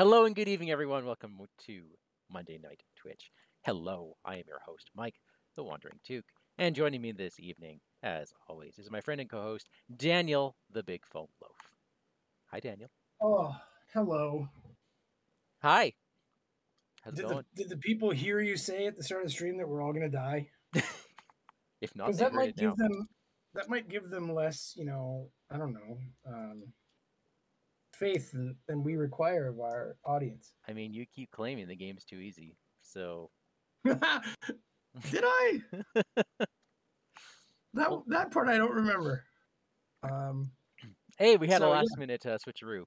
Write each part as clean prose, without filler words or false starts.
Hello and good evening, everyone. Welcome to Monday Night Twitch. Hello, I am your host, Mike, the WanderingTook, and joining me this evening, as always, is my friend and co-host, Daniel, the BigFomLof. Hi, Daniel. Oh, hello. Hi. How's it going? Did the people hear you say at the start of the stream that we're all going to die? If not, Because they that heard might it now. give them less, I don't know, faith than we require of our audience. I mean, you keep claiming the game's too easy, so... Did I? That part I don't remember. Hey, we had a So, yeah, last-minute switcheroo.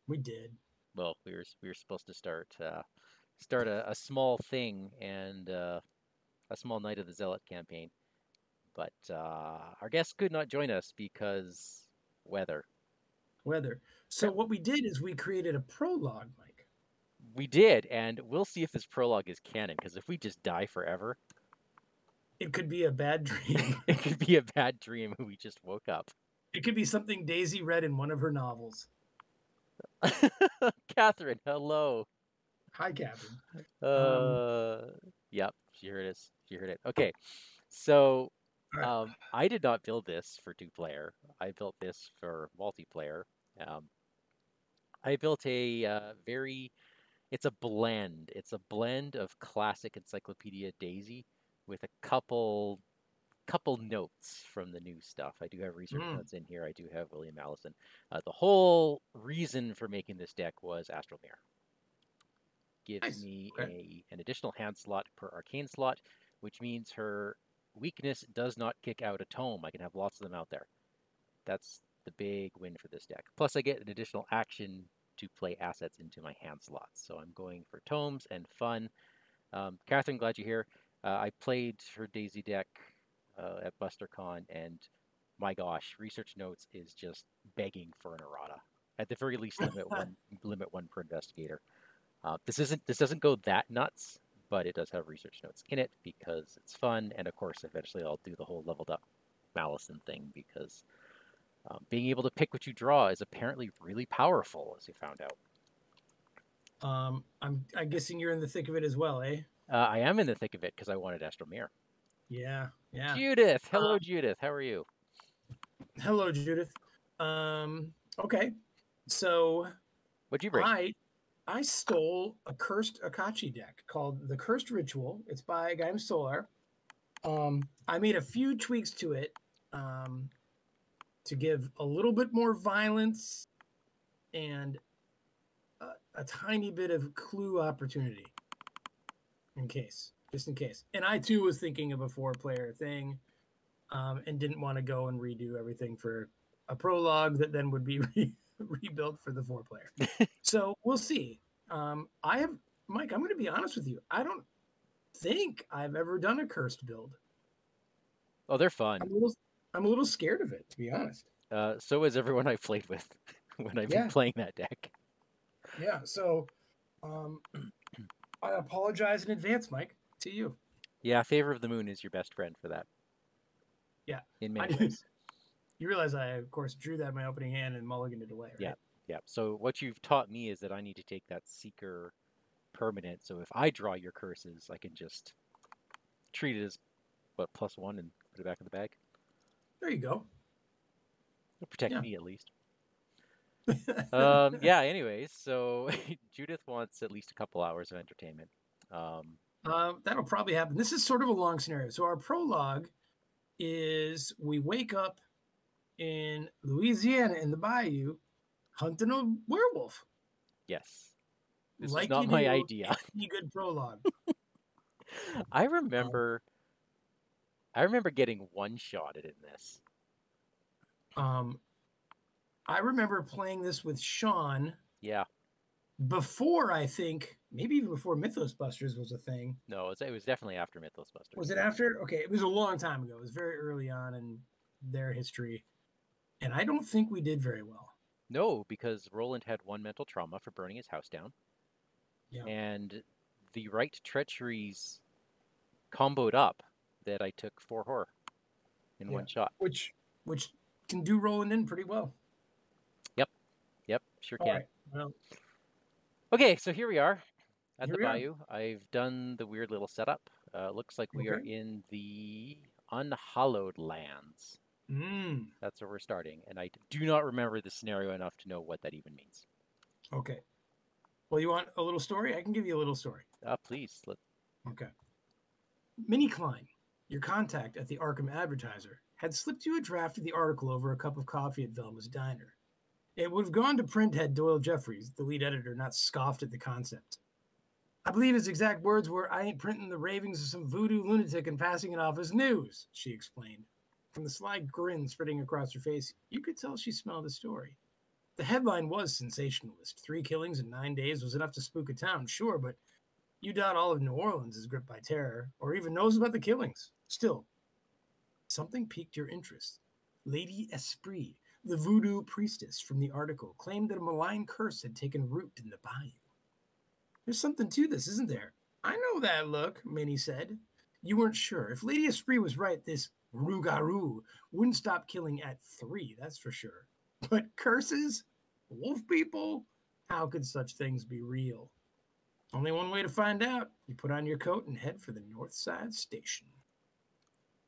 we did. Well, we were supposed to start a small thing and a small night of the Zealot campaign. But our guest could not join us because weather. So what we did is we created a prologue, Mike. We did, and we'll see if this prologue is canon, because if we just die forever... It could be a bad dream. It could be a bad dream and we just woke up. It could be something Daisy read in one of her novels. Catherine, hello. Hi, Catherine. Yep, she heard us. She heard it. Okay, so I did not build this for two-player. I built this for multiplayer. I built a it's a blend. It's a blend of classic Encyclopedia Daisy with a couple notes from the new stuff. I do have research notes in here. I do have William Allison. The whole reason for making this deck was Astromere. Gives me an additional hand slot per arcane slot, which means her weakness does not kick out a tome. I can have lots of them out there. That's the big win for this deck. Plus, I get an additional action to play assets into my hand slots. So I'm going for tomes and fun. Catherine, glad you're here. I played her Daisy deck at BusterCon, and my gosh, research notes is just begging for an errata. At the very least, limit one per investigator. This doesn't go that nuts, but it does have research notes in it because it's fun, and of course, eventually I'll do the whole leveled up Malison thing because being able to pick what you draw is apparently really powerful, as you found out. I'm guessing you're in the thick of it as well, eh? I am in the thick of it because I wanted Astromere. Yeah. Judith, hello, Judith. How are you? Hello, Judith. Okay. So, what'd you bring? I stole a cursed Akachi deck called the Cursed Ritual. It's by a guy named Solar. I made a few tweaks to it to give a little bit more violence and a tiny bit of clue opportunity just in case. And I too was thinking of a 4-player thing and didn't want to go and redo everything for a prologue that then would be rebuilt for the 4-player. So we'll see. Mike, I'm going to be honest with you. I don't think I've ever done a cursed build. Oh, they're fun. I'm a little scared of it, to be honest. So is everyone I've played with when I've been playing that deck. Yeah, so I apologize in advance, Mike, to you. Yeah, Favor of the Moon is your best friend for that. Yeah. In many ways. You realize I, of course, drew that in my opening hand and mulliganed it away, right? Yeah. So what you've taught me is that I need to take that Seeker permanent, so if I draw your curses, I can just treat it as, +1 and put it back in the bag? There you go. It'll protect me, at least. Yeah, anyways, so Judith wants at least a couple hours of entertainment. That'll probably happen. This is sort of a long scenario. So our prologue is we wake up in Louisiana in the bayou hunting a werewolf. Yes. This was not my idea. Any good prologue. I remember getting one-shotted in this. I remember playing this with Sean. Yeah. Before, I think, maybe even before Mythos Busters was a thing. No, it was definitely after Mythos Busters. Was it after? Okay, it was a long time ago. It was very early on in their history. And I don't think we did very well. No, because Roland had 1 mental trauma for burning his house down. Yeah. And the right treacheries comboed up that I took 4 horror in one shot. Which can do Roland in pretty well. Yep, sure can. All right. Well, Okay, so here we are at Here the we are. bayou. I've done the weird little setup. Looks like we are Okay. in the unhallowed lands. Mm. That's where we're starting, and I do not remember the scenario enough to know what that even means. Okay. Well, you want a little story? I can give you a little story. Please. Okay. Minnie Klein, your contact at the Arkham Advertiser, had slipped you a draft of the article over a cup of coffee at Velma's diner. It would have gone to print had Doyle Jeffries, the lead editor, not scoffed at the concept. I believe his exact words were, "I ain't printing the ravings of some voodoo lunatic and passing it off as news," she explained. From the sly grin spreading across her face, you could tell she smelled the story. The headline was sensationalist. 3 killings in 9 days was enough to spook a town, sure, but you doubt all of New Orleans is gripped by terror or even knows about the killings. Still, something piqued your interest. Lady Esprit, the voodoo priestess from the article, claimed that a malign curse had taken root in the bayou. There's something to this, isn't there? I know that look, Minnie said. You weren't sure. If Lady Esprit was right, this Rougarou wouldn't stop killing at 3, that's for sure. But curses? Wolf people? How could such things be real? Only one way to find out. You put on your coat and head for the North Side Station.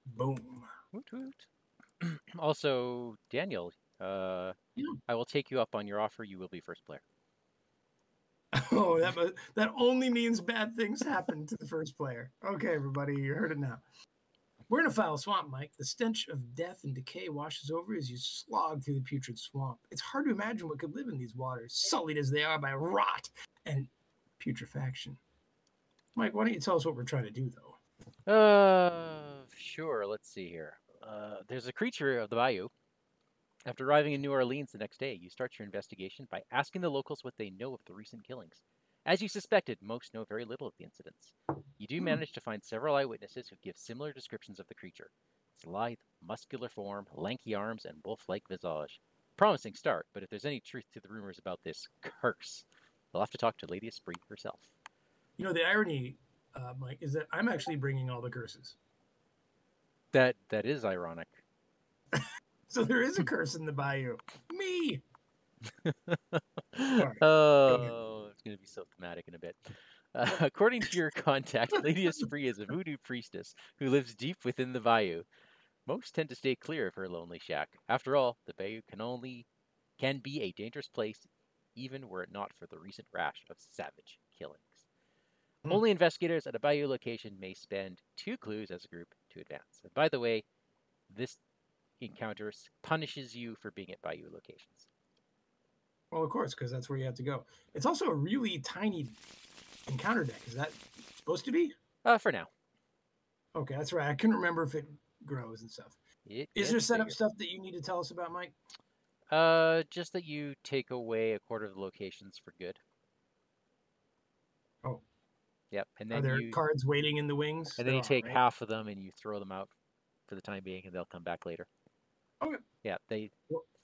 Boom. Woot woot. Also, Daniel, Yeah. I will take you up on your offer. You will be first player. Oh, that only means bad things happen to the first player. Okay, everybody, you heard it now. We're in a foul swamp, Mike. The stench of death and decay washes over as you slog through the putrid swamp. It's hard to imagine what could live in these waters, sullied as they are by rot and putrefaction. Mike, why don't you tell us what we're trying to do, though? Sure. Let's see here. There's a creature of the bayou. After arriving in New Orleans the next day, you start your investigation by asking the locals what they know of the recent killings. As you suspected, most know very little of the incidents. You do manage to find several eyewitnesses who give similar descriptions of the creature. Its lithe, muscular form, lanky arms, and wolf-like visage. Promising start, but if there's any truth to the rumors about this curse, you'll have to talk to Lady Esprit herself. You know, the irony, Mike, is that I'm actually bringing all the curses. That is ironic. So there is a curse in the bayou. Me! Sorry. Oh, it's going to be so thematic in a bit. According to your contact, Lady Esprit is a voodoo priestess who lives deep within the bayou. Most tend to stay clear of her lonely shack. After all, the bayou can be a dangerous place, even were it not for the recent rash of savage killings. Only investigators at a bayou location may spend 2 clues as a group to advance. And by the way, this encounter punishes you for being at bayou locations. Well, of course, because that's where you have to go. It's also a really tiny encounter deck. Is that supposed to be? For now. Okay, that's right. I couldn't remember if it grows and stuff. Is there setup stuff that you need to tell us about, Mike? Just that you take away a quarter of the locations for good. Oh. Yep. And then are there cards waiting in the wings? And then you take half of them and you throw them out for the time being, and they'll come back later. Okay. Yeah,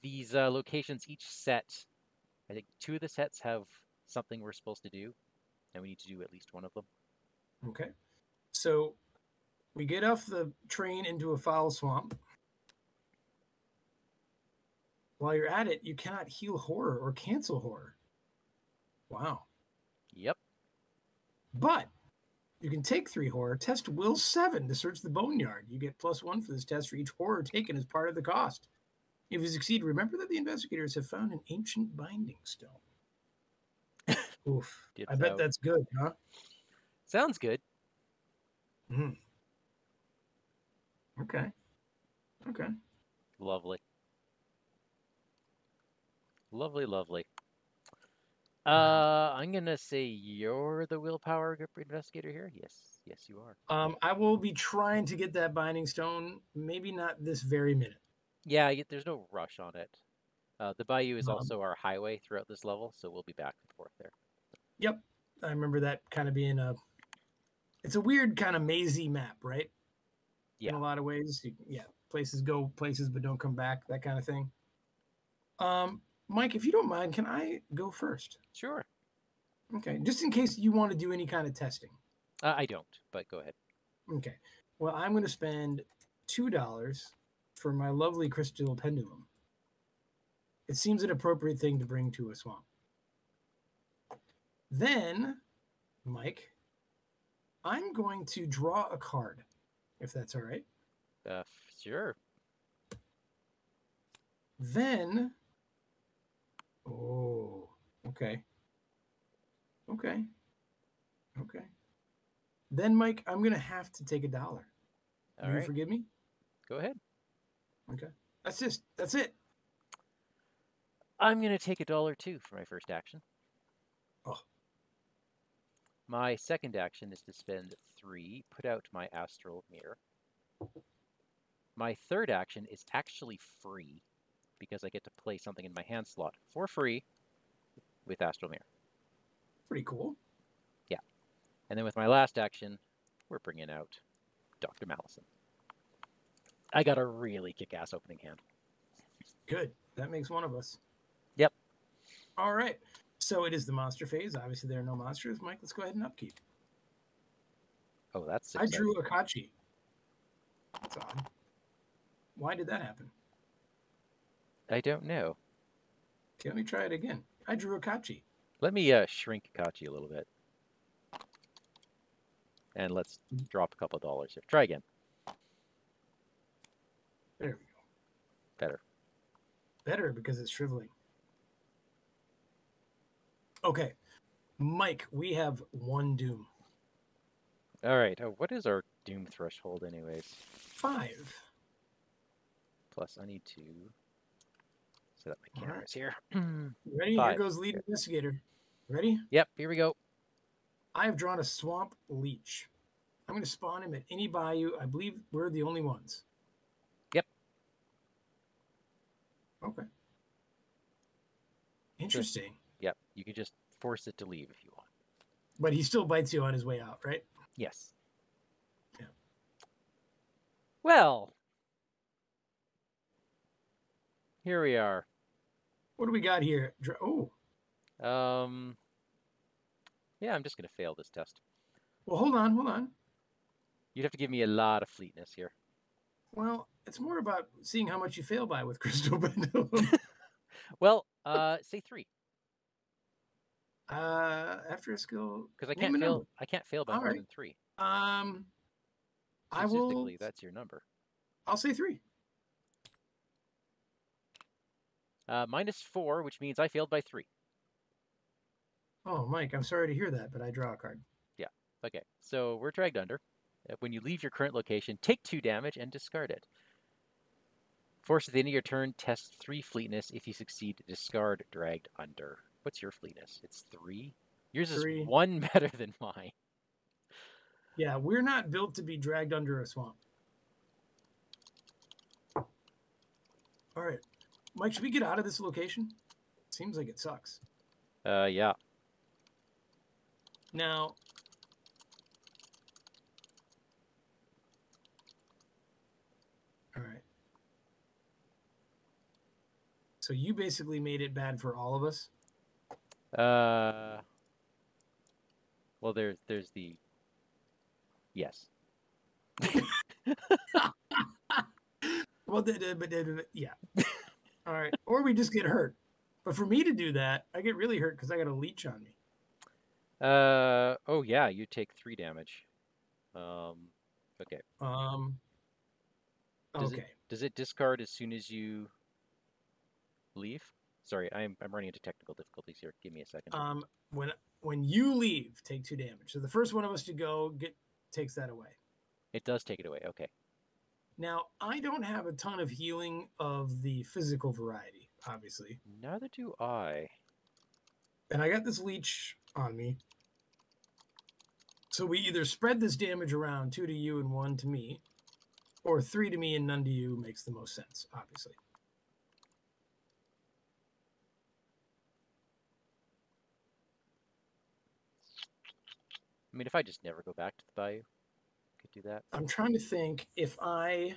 these locations each set. I think 2 of the sets have something we're supposed to do, and we need to do at least 1 of them. Okay. So we get off the train into a foul swamp. While you're at it, you cannot heal horror or cancel horror. Wow. Yep. But you can take 3 horror, test will 7 to search the boneyard. You get +1 for this test for each horror taken as part of the cost. If you succeed, remember that the investigators have found an ancient binding stone. Oof. I bet that's good, huh? Sounds good. Okay. Okay. Lovely. Lovely, lovely. I'm gonna say you're the willpower investigator here. Yes, yes, you are. I will be trying to get that binding stone. Maybe not this very minute. Yeah, there's no rush on it. The bayou is also our highway throughout this level, so we'll be back and forth there. Yep, I remember that kind of being it's a weird kind of mazy map, right? Yeah. In a lot of ways, places go places but don't come back, that kind of thing. Mike, if you don't mind, can I go first? Sure. Okay, just in case you want to do any kind of testing. I don't, but go ahead. Okay. Well, I'm going to spend $2 for my lovely crystal pendulum. It seems an appropriate thing to bring to a swamp. Then, Mike, I'm going to draw a card, if that's all right. Sure. Then, oh, okay. Okay. Okay. Then, Mike, I'm going to have to take $1. All Do you right. forgive me? Go ahead. Okay. That's it. I'm going to take $1 too for my first action. Oh. My second action is to spend 3, put out my astral mirror. My third action is actually free because I get to play something in my hand slot for free with astral mirror. Pretty cool. Yeah. And then with my last action, we're bringing out Dr. Mallison. I got a really kick-ass opening hand. Good. That makes one of us. Yep. All right. So it is the monster phase. Obviously, there are no monsters. Mike, let's go ahead and upkeep. Oh, that's I exciting. drew Akachi. That's odd. Why did that happen? I don't know. Okay, let me try it again. I drew Akachi. Let me shrink Akachi a little bit. And let's drop a couple of dollars here. Try again. There we go. Better. Better because it's shriveling. Okay. Mike, we have 1 doom. All right. Oh, what is our doom threshold anyways? 5. Plus, I need to set up my cameras here. Ready? 5. Here goes lead investigator. Ready? Yep, here we go. I have drawn a swamp leech. I'm going to spawn him at any bayou. I believe we're the only ones. Yep. Okay. Interesting. Yep. You can just force it to leave if you want. But he still bites you on his way out, right? Yes. Yeah. Well, here we are. What do we got here? Oh. Yeah, I'm just going to fail this test. Well, hold on. You'd have to give me a lot of fleetness here. Well, it's more about seeing how much you fail by with Crystal Pendulum. Well, say 3. After a skill, because I can't fail. I can't fail by All more right. than 3. I will. Statistically, that's your number. I'll say 3. -4, which means I failed by 3. Oh, Mike, I'm sorry to hear that, but I draw a card. Yeah. Okay. So we're dragged under. When you leave your current location, take 2 damage and discard it. Force at the end of your turn, test 3 fleetness. If you succeed, discard dragged under. What's your fleetness? It's 3? Yours is 3. 1 better than mine. Yeah, we're not built to be dragged under a swamp. All right. Mike, should we get out of this location? Seems like it sucks. Yeah. Now, all right. So you basically made it bad for all of us? Well, there's the... Yes. Well, yeah. All right. Or we just get hurt. But for me to do that, I get really hurt because I got a leech on me. Oh yeah, you take 3 damage. Okay. Okay. Does it discard as soon as you leave? Sorry, I'm running into technical difficulties here. Give me a second. When you leave, take 2 damage. So the first one of us to go takes that away. It does take it away. Okay. Now, I don't have a ton of healing of the physical variety, obviously. Neither do I. And I got this leech on me. So we either spread this damage around, 2 to you and 1 to me, or 3 to me and none to you makes the most sense, obviously. I mean, if I just never go back to the bayou, I could do that. I'm trying to think if I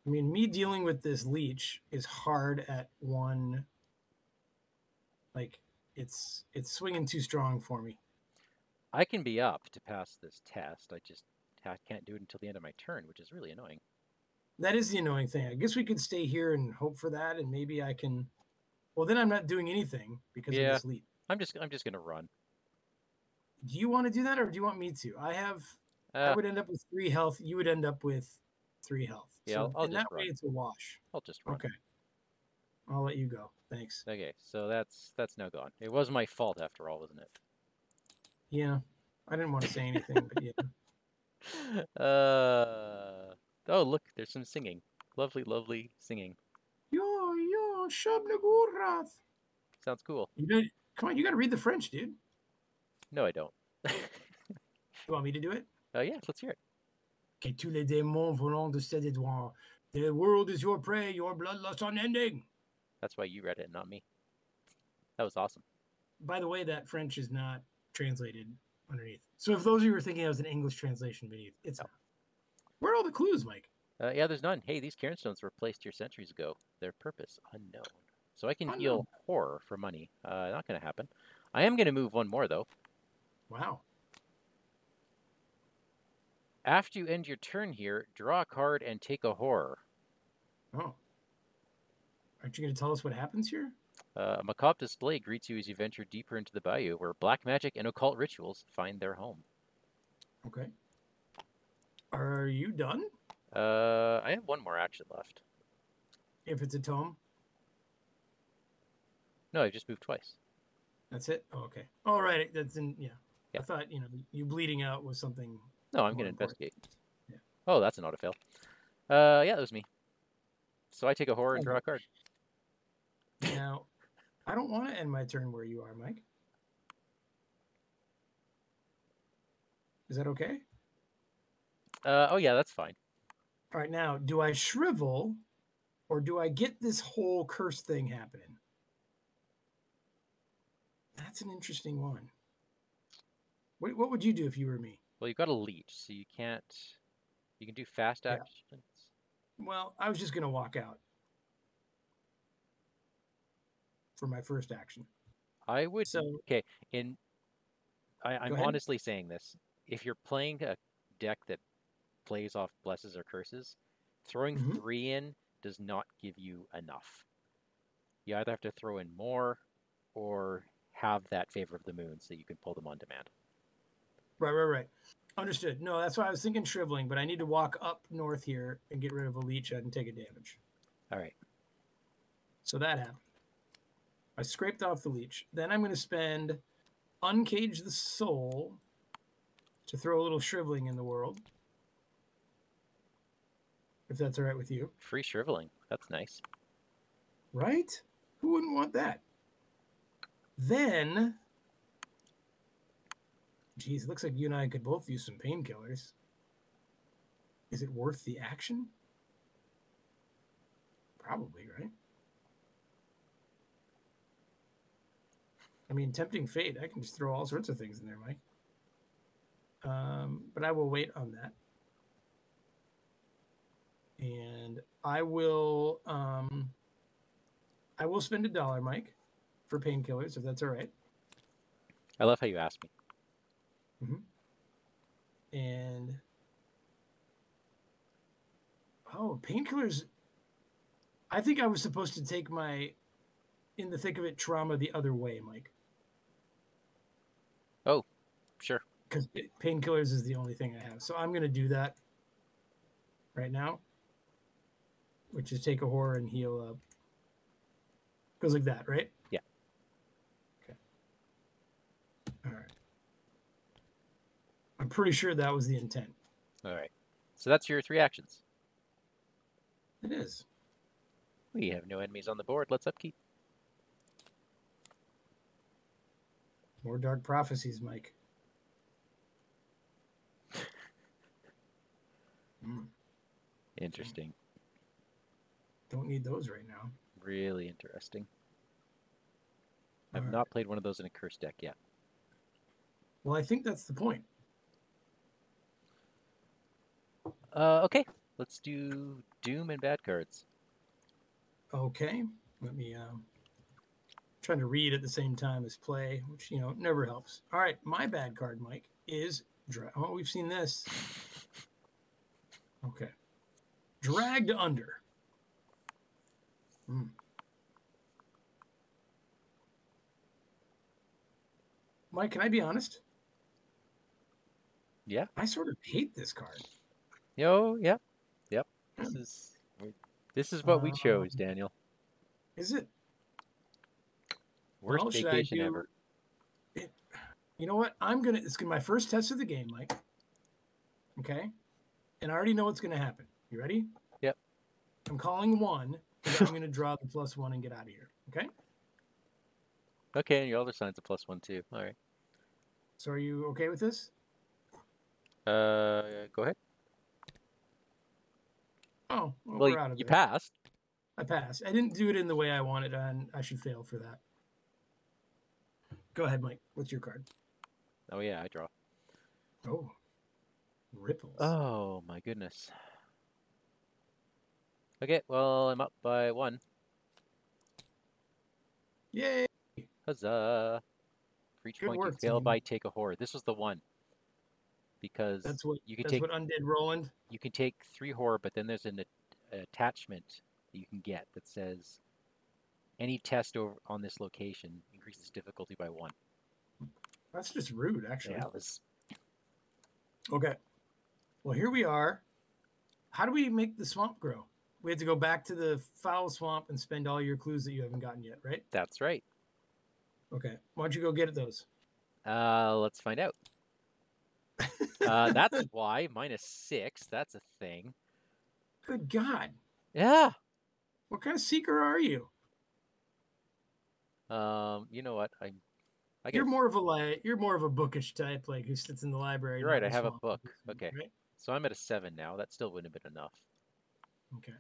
mean, me dealing with this leech is hard at 1. Like, it's swinging too strong for me. I can be up to pass this test. I just can't do it until the end of my turn, which is really annoying. That is the annoying thing. I guess we could stay here and hope for that, and maybe I can Well, then I'm not doing anything because of Yeah, this leap. I'm just gonna run. Do you want to do that, or do you want me to? I would end up with 3 health. You would end up with 3 health. Yeah, So I'll in just that way, run. it's a wash. I'll just run. Okay, I'll let you go. Thanks. Okay, so that's now gone. It was my fault after all, wasn't it? Yeah, I didn't want to say anything, but yeah. Oh, look, there's some singing. Lovely, lovely singing. Yo, Shabnagurath. Sounds cool. Come on, you got to read the French, dude. No, I don't. You want me to do it? Yeah, let's hear it. Que tous les démons volant de cet édouard. The world is your prey, your bloodlust unending. That's why you read it, not me. That was awesome. By the way, that French is not translated underneath. So if those of you were thinking it was an English translation beneath, it's not. Where are all the clues, Mike? Yeah, there's none. Hey, these cairnstones were placed here centuries ago. Their purpose unknown. So I can heal horror for money. Not going to happen. I am going to move one more, though. Wow. After you end your turn here, draw a card and take a horror. Oh. Aren't you going to tell us what happens here? A macabre display greets you as you venture deeper into the bayou, where black magic and occult rituals find their home. Okay. Are you done? I have one more action left. If it's a tome? No, I've just moved twice. That's it? Oh, okay. All right. That's in, yeah. Yeah. I thought, you bleeding out was something. No, I'm going to investigate. Yeah. Oh, that's an autofail. Yeah, that was me. So I take a horror and draw a card. Now, I don't want to end my turn where you are, Mike. Is that okay? Oh, yeah, that's fine. All right, now, do I shrivel or do I get this whole curse thing happening? That's an interesting one. What would you do if you were me? Well, you've got a leech, so you can't... You can do fast actions. Well, I was just going to walk out for my first action. I would... So, okay, I'm honestly saying this. If you're playing a deck that plays off blesses or curses, throwing 3 in does not give you enough. You either have to throw in more or have that favor of the moon so you can pull them on demand. Right. Understood. No, that's why I was thinking shriveling, but I need to walk up north here and get rid of a leech and take a damage. All right. So that happened. I scraped off the leech. Then I'm going to spend Uncage the Soul to throw a little shriveling in the world. If that's all right with you. Free shriveling. That's nice. Right? Who wouldn't want that? Then, geez, it looks like you and I could both use some painkillers. Is it worth the action? Probably, right? I mean, tempting fate. I can just throw all sorts of things in there, Mike. But I will wait on that. And I will spend $1, Mike, for painkillers, if that's all right. I love how you asked me. And painkillers. I think I was supposed to take my in the thick of it trauma the other way, Mike. Oh, sure. Because painkillers is the only thing I have. So I'm going to do that right now, which is take a horror and heal up. Goes like that, right? Yeah. Okay. All right. I'm pretty sure that was the intent. All right. So that's your 3 actions. It is. We have no enemies on the board. Let's upkeep. More dark prophecies, Mike. Interesting. Don't need those right now. Really interesting. I've not played one of those in a curse deck yet. Well, I think that's the point. Okay. Let's do Doom and bad cards. Okay. Let me trying to read at the same time as play, which never helps. All right, my bad card, Mike, is oh, we've seen this. Okay. Dragged under. Mike, can I be honest? Yeah. I sort of hate this card. Yo, yep. Yep. This is what we chose, Daniel. Is it? Worst Well, should I vacation do ever. it? You know what? It's gonna be my first test of the game, Mike. Okay. And I already know what's gonna happen. You ready? Yep. I'm calling 1, and then I'm gonna draw the +1 and get out of here. Okay. Okay, and your other sign's a +1 too. All right. So are you okay with this? Go ahead. Oh, well, Well, we're out of you it. passed. I passed. I didn't do it in the way I wanted, and I should fail for that. Go ahead, Mike. What's your card? Oh yeah, I draw. Oh, ripples. Oh my goodness. Okay, well I'm up by 1. Yay! Huzzah! For each Good point you work, fail team. by, take a horror. This was the one because That's what you can that's what undid Roland. you can take 3 horror, but then there's an attachment that you can get that says any test on this location increases difficulty by 1. That's just rude, actually. Yeah, it was. Okay. Well, here we are. How do we make the swamp grow? We have to go back to the foul swamp and spend all your clues that you haven't gotten yet, right? That's right. Okay. Why don't you go get those? Let's find out. That's why -6. That's a thing. Good God. Yeah. What kind of seeker are you? You know what? I guess You're more of a bookish type, like who sits in the library. you're right. not I in the have a swamp, book. Okay. Right? So I'm at a 7 now. That still wouldn't have been enough. Okay.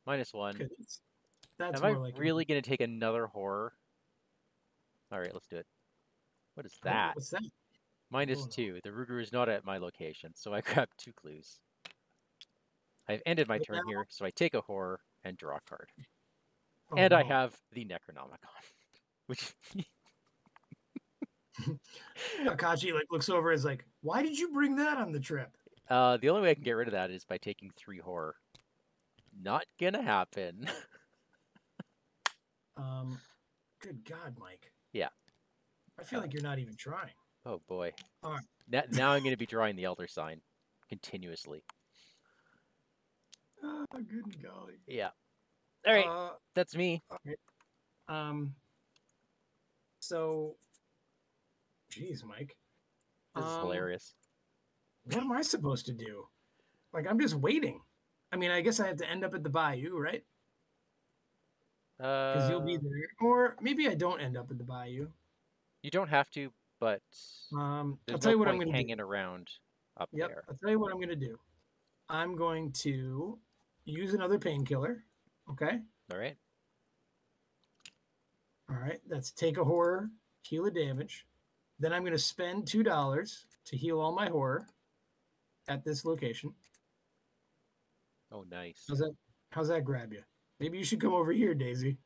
-1. Okay. That's Am I more like really going to take another horror? All right, let's do it. What is that? What's that? -2. The Rougarou is not at my location, so I grab 2 clues. I've ended my turn here, so I take a horror and draw a card. Oh, and no. I have the Necronomicon, which Akachi looks over and is like, "Why did you bring that on the trip?" the only way I can get rid of that is by taking 3 horror. Not gonna happen. Good God, Mike. Yeah. I feel like you're not even trying. Oh boy. All right. Now I'm gonna be drawing the Elder Sign continuously. Oh, good golly. Yeah. All right. That's me. Okay. So, geez, Mike. This is hilarious. What am I supposed to do? Like, I'm just waiting. I mean, I guess I have to end up at the bayou, right? Because you'll be there. Or maybe I don't end up at the bayou. You don't have to, but I'll there's tell no you what point I'm going to hanging do. around up Yep, there. I'll tell you what I'm going to do. I'm going to use another painkiller. Okay. All right. All right. That's take a horror, heal a damage. Then I'm going to spend $2 to heal all my horror at this location. Oh, nice. How's that grab you? Maybe you should come over here, Daisy.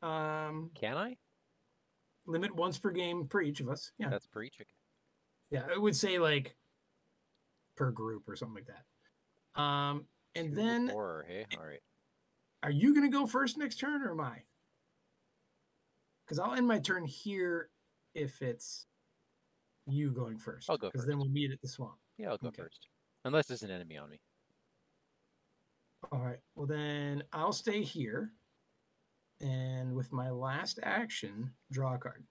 Can I? Limit once per game per each of us. Yeah. That's per each. Yeah, it would say like per group or something like that. And then horror, hey? All right. Are you gonna go first next turn or am I? Because I'll end my turn here if it's you going first. I'll go first. Because then we'll meet at the swamp. Yeah, I'll go first. Unless there's an enemy on me. All right. Well, then I'll stay here. And with my last action, draw a card.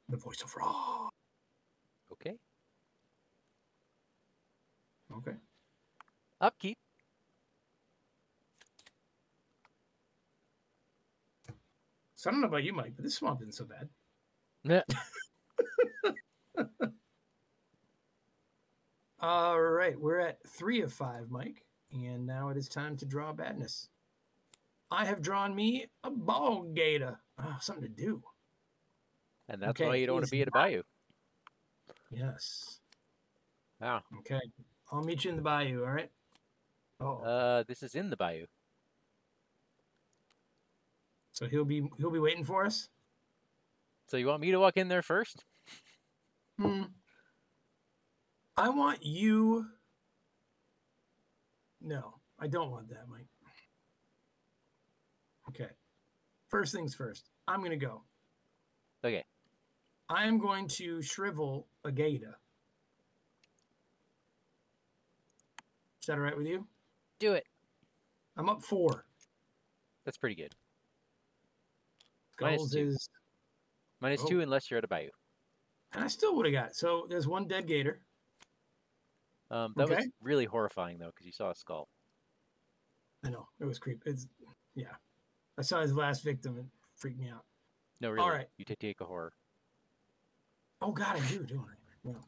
The Voice of Ra. Okay. Okay. Upkeep. So I don't know about you, Mike, but this swamp isn't so bad. Yeah. All right. We're at 3 of 5, Mike. And now it is time to draw badness. I have drawn me a ball gator. Oh, something to do. And that's why you don't want to be at a bayou. Yes. Wow. Okay. I'll meet you in the bayou, all right? Oh. This is in the bayou. So he'll be waiting for us? So you want me to walk in there first? I want you. No, I don't want that, Mike. Okay. First things first. I'm going to go. Okay. I am going to shrivel a Gaeta. Is that all right with you? Do it. I'm up 4. That's pretty good. Skulls -2. is... -2 unless you're at a bayou. And I still would have got it. So there's 1 dead gator. That was really horrifying, though, because you saw a skull. I know. It was creepy. Yeah. I saw his last victim. It freaked me out. No, really. All right. You take a horror. Oh, God, I do, don't I? Well,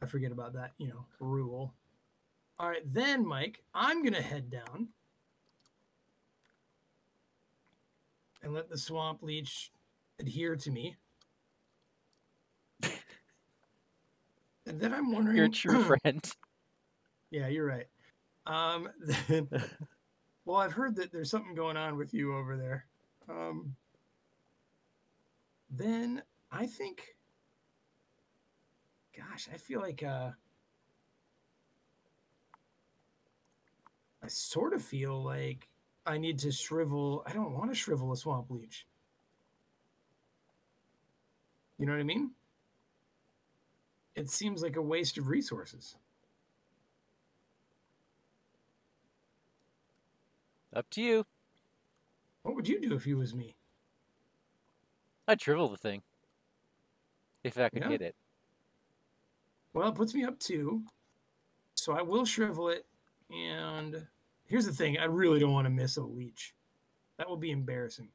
I forget about that, rule. All right. Then, Mike, I'm going to head down and let the swamp leech adhere to me. And then I'm wondering... You're a true friend. Yeah, you're right. Then, well, I've heard that there's something going on with you over there. Then I think... Gosh, I feel like... I sort of feel like I need to shrivel... I don't want to shrivel a swamp leech. You know what I mean? It seems like a waste of resources. Up to you. What would you do if you was me? I'd shrivel the thing. If I could hit it. Well, it puts me up 2. So I will shrivel it. And here's the thing. I really don't want to miss a leech. That would be embarrassing.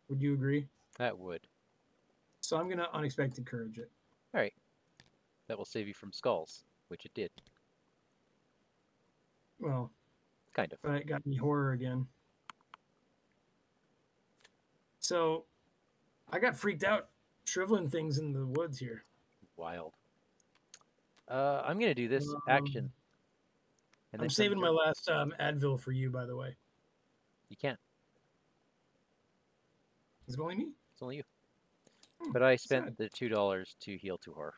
Would you agree? That would. So I'm going to unexpected courage it. All right. That will save you from skulls, which it did. Well, kind of. But it got me horror again. So I got freaked out shriveling things in the woods here. Wild. I'm going to do this action. And I'm saving my last Advil for you, by the way. You can't. Is it only me? It's only you. But I spent the $2 to heal 2 horror.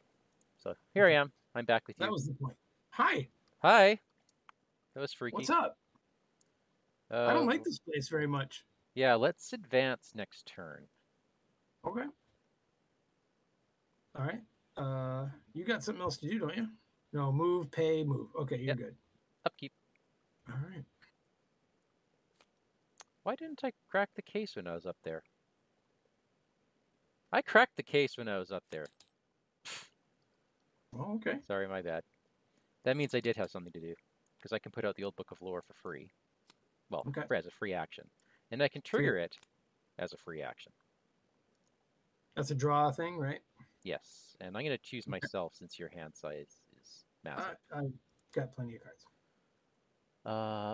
So here I am. I'm back with you. That was the point. Hi. Hi. That was freaky. What's up? I don't like this place very much. Yeah, let's advance next turn. Okay. All right. You got something else to do, don't you? No, move, pay, move. Okay, you're good. Upkeep. All right. Why didn't I crack the case when I was up there? I cracked the case when I was up there. Oh, okay. Sorry, my bad. That means I did have something to do, because I can put out the old book of lore for free. Well, as a free action. And I can trigger it as a free action. That's a draw thing, right? Yes. And I'm going to choose myself since your hand size is massive. I've got plenty of cards.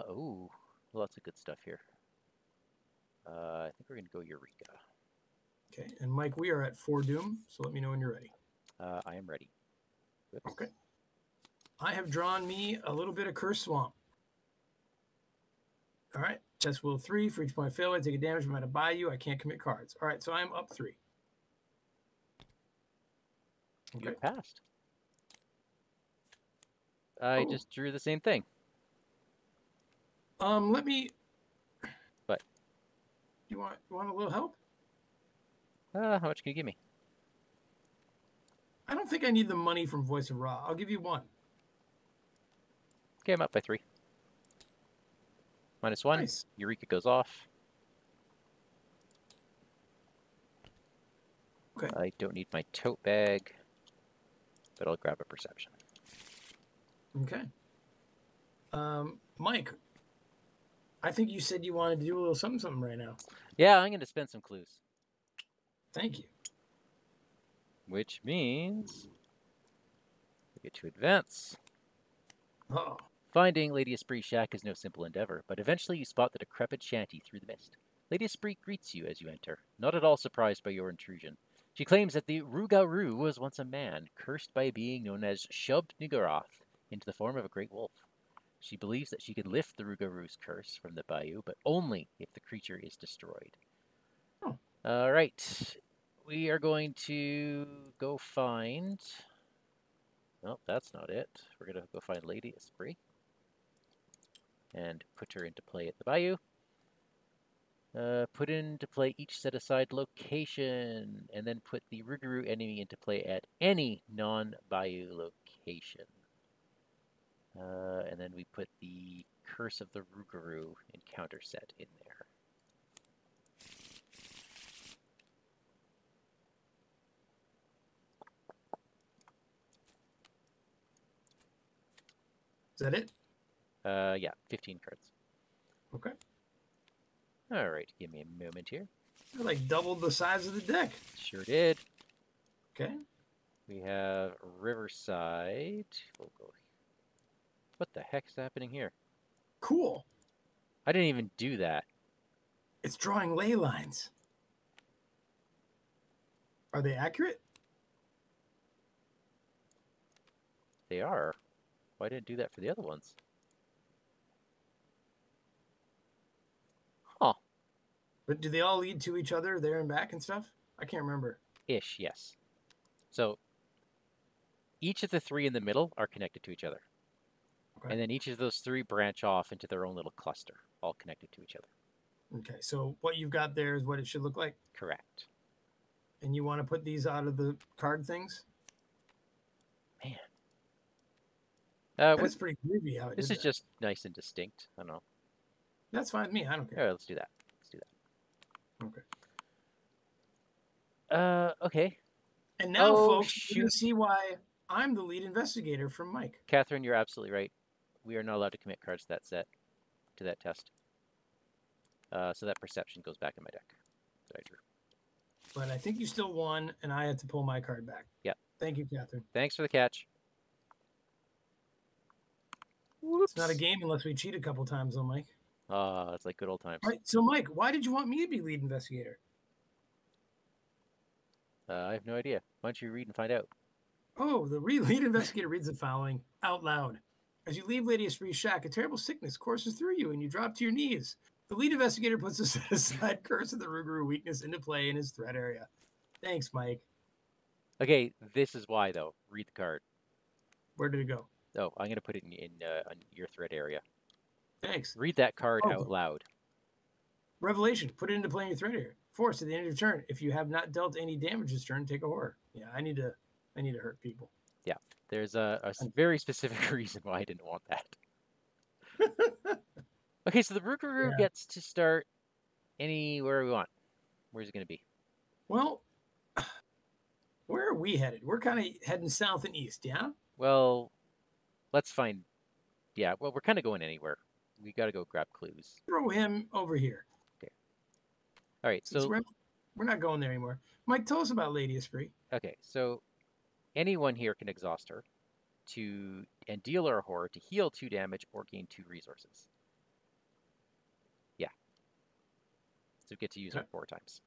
Ooh, lots of good stuff here. I think we're going to go Eureka. Okay, and Mike, we are at 4 Doom, so let me know when you're ready. I am ready. Whoops. Okay. I have drawn me a little bit of Curse Swamp. All right, test wheel 3. For each point of failure, I take a damage from a bayou. I can't commit cards. All right, so I'm up 3. Okay. You passed. I just drew the same thing. Let me... What? You want a little help? How much can you give me? I don't think I need the money from Voice of Ra. I'll give you 1. Okay, I'm up by 3. -1. Nice. Eureka goes off. Okay. I don't need my tote bag, but I'll grab a perception. Okay. Mike, I think you said you wanted to do a little something right now. Yeah, I'm going to spend some clues. Thank you. Which means we get to advance. Uh-oh. Finding Lady Esprit's shack is no simple endeavor, but eventually you spot the decrepit shanty through the mist. Lady Esprit greets you as you enter, not at all surprised by your intrusion. She claims that the Rougarou was once a man, cursed by a being known as Shub-Niggurath into the form of a great wolf. She believes that she can lift the Rougarou's curse from the bayou, but only if the creature is destroyed. Oh. All right. We are going to go find... Well, that's not it. We're going to go find Lady Esprit and put her into play at the bayou. Put into play each set-aside location, and then put the Rougarou enemy into play at any non-bayou location. And then we put the Curse of the Rougarou encounter set in there. Is that it? Yeah, 15 cards. Okay. All right, give me a moment here. I like doubled the size of the deck. Sure did. Okay. We have Riverside. We'll go. What the heck's happening here? Cool. I didn't even do that. It's drawing ley lines. Are they accurate? They are. Why didn't do that for the other ones? Huh. But do they all lead to each other there and back and stuff? I can't remember. Ish, yes. So each of the three in the middle are connected to each other. Okay. And then each of those three branch off into their own little cluster, all connected to each other. Okay, so what you've got there is what it should look like? Correct. And you want to put these out of the card things? Man. That's pretty groovy how it This did is that. just nice and distinct. I don't know. That's fine with me. I don't care. All right, let's do that. Let's do that. that. Okay. And now, folks, you can see why I'm the lead investigator from Mike. Catherine, you're absolutely right. We are not allowed to commit cards to that set, to that test. So that perception goes back in my deck that I drew. But I think you still won, and I had to pull my card back. Yeah. Thank you, Catherine. Thanks for the catch. Whoops. It's not a game unless we cheat a couple times, though, Mike. It's like good old times. All right, so Mike, why did you want me to be lead investigator? I have no idea. Why don't you read and find out? Oh, the lead investigator reads the following out loud. As you leave Lady Espree's shack, a terrible sickness courses through you, and you drop to your knees. The lead investigator puts a set-aside Curse of the Rougarou weakness into play in his threat area. Thanks, Mike. Okay, this is why, though. Read the card. Where did it go? Oh, I'm going to put it in your threat area. Thanks. Read that card out loud. Revelation. Put it into play in your threat area. Force at the end of your turn. If you have not dealt any damage this turn, take a horror. Yeah, I need to hurt people. Yeah, there's a very specific reason why I didn't want that. Okay, so the Rougarou gets to start anywhere we want. Where's it going to be? Well, where are we headed? We're kind of heading south and east, yeah? Well, let's find... Yeah, well, we're kind of going anywhere. We got to go grab clues. Throw him over here. Okay. All right, so... We're not going there anymore. Mike, tell us about Lady Espree. Okay, so anyone here can exhaust her and deal her a horror to heal 2 damage or gain 2 resources. Yeah. So we get to use her 4 times.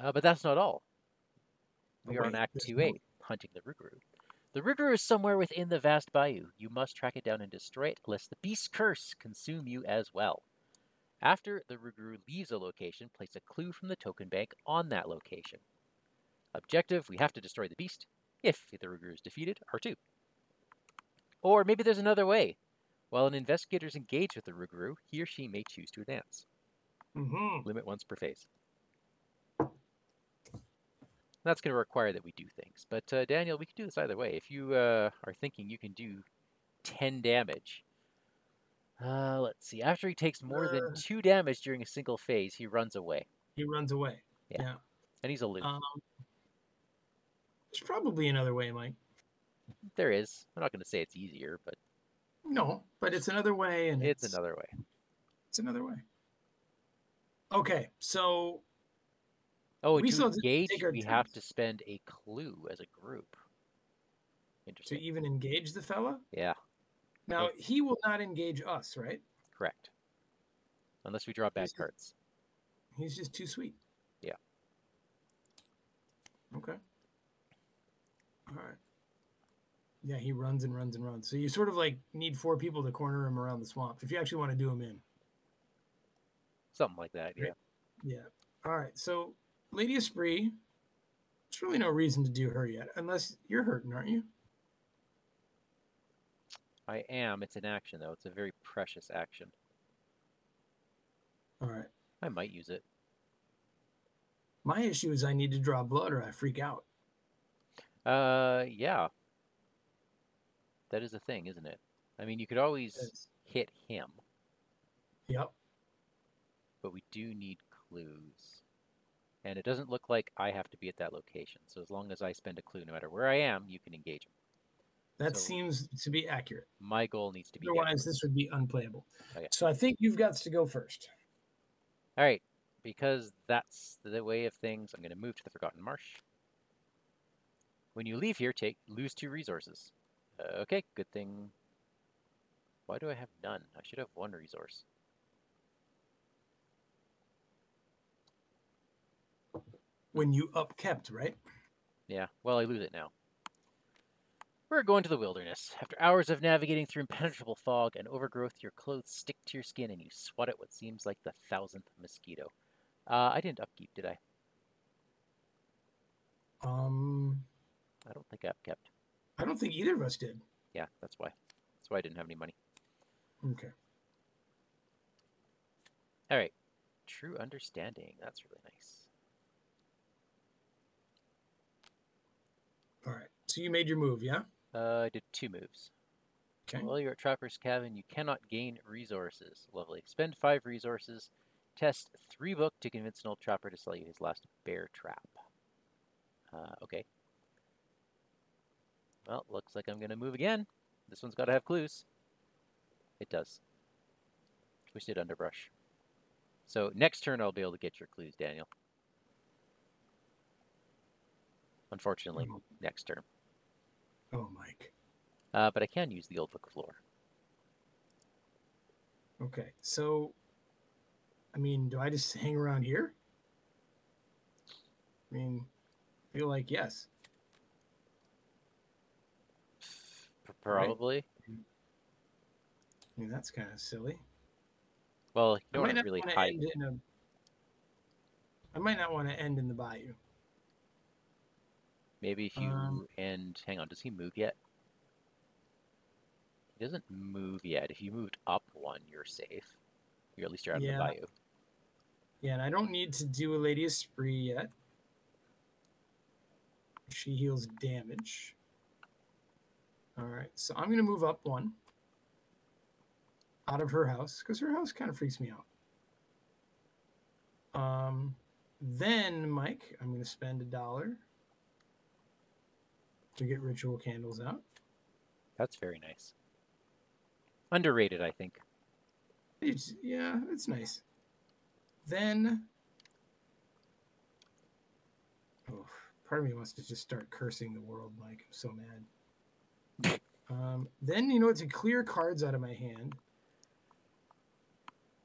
But that's not all. We are on Act 2A, hunting the Rougarou. The Rougarou is somewhere within the vast bayou. You must track it down and destroy it, lest the beast's curse consume you as well. After the Rougarou leaves a location, place a clue from the token bank on that location. Objective, we have to destroy the beast. If the Rougarou is defeated, R2. Or maybe there's another way. While an investigator is engaged with the Rougarou, he or she may choose to advance. Limit once per phase. That's going to require that we do things. But Daniel, we can do this either way. If you are thinking you can do 10 damage. Let's see. After he takes more than 2 damage during a single phase, he runs away. He runs away. Yeah. And he's a loot. There's probably another way, Mike. There is. I'm not going to say it's easier, but... No, but it's another way. And it's another way. It's another way. Okay, so... Oh, to engage, we have to spend a clue as a group. Interesting. To even engage the fella? Yeah. Now, he will not engage us, right? Correct. Unless we draw bad cards. He's just too sweet. Yeah. Okay. All right. Yeah, he runs and runs and runs. So you sort of like need 4 people to corner him around the swamp if you actually want to do him in. Something like that, yeah. Right? Yeah. All right, so... Lady Espree, there's really no reason to do her yet, unless you're hurting, aren't you? I am. It's an action, though. It's a very precious action. All right. I might use it. My issue is I need to draw blood or I freak out. Yeah. That is a thing, isn't it? I mean, you could always hit him. Yep. But we do need clues. And it doesn't look like I have to be at that location. So as long as I spend a clue, no matter where I am, you can engage him. That seems to be accurate. My goal needs to be otherwise this would be unplayable. Okay. So I think you've got to go first. All right. Because that's the way of things, I'm going to move to the Forgotten Marsh. When you leave here, lose 2 resources. Okay, good thing. Why do I have none? I should have 1 resource. When you upkept, right? Yeah, well, I lose it now. We're going to the wilderness. After hours of navigating through impenetrable fog and overgrowth, your clothes stick to your skin and you swat at what seems like the 1000th mosquito. I didn't upkeep, did I? I don't think I upkept. I don't think either of us did. Yeah, that's why. That's why I didn't have any money. Okay. All right. True understanding. That's really nice. All right. So you made your move, yeah? I did 2 moves. Okay. While you're at Trapper's Cabin, you cannot gain resources. Lovely. Spend 5 resources. Test 3 book to convince an old trapper to sell you his last bear trap. Okay. Well, looks like I'm going to move again. This one's got to have clues. It does. Twisted underbrush. So next turn I'll be able to get your clues, Daniel. Unfortunately, next turn. Oh, Mike. But I can use the old book of lore. Okay, so, I mean, do I just hang around here? I mean, I feel like yes. Probably. Right? I mean, that's kind of silly. Well, you don't want to really hide. I might not want to end in the bayou. Maybe if you end... Hang on, does he move yet? He doesn't move yet. If you moved up 1, you're safe. At least you're out of the bayou. Yeah, and I don't need to do a Lady of Spree yet. She heals damage. All right, so I'm going to move up 1 out of her house because her house kind of freaks me out. Then, Mike, I'm going to spend $1 to get ritual candles out. That's very nice. Underrated, I think. Yeah, it's nice. Then, part of me wants to just start cursing the world, Mike. I'm so mad. Then, you know, to clear cards out of my hand,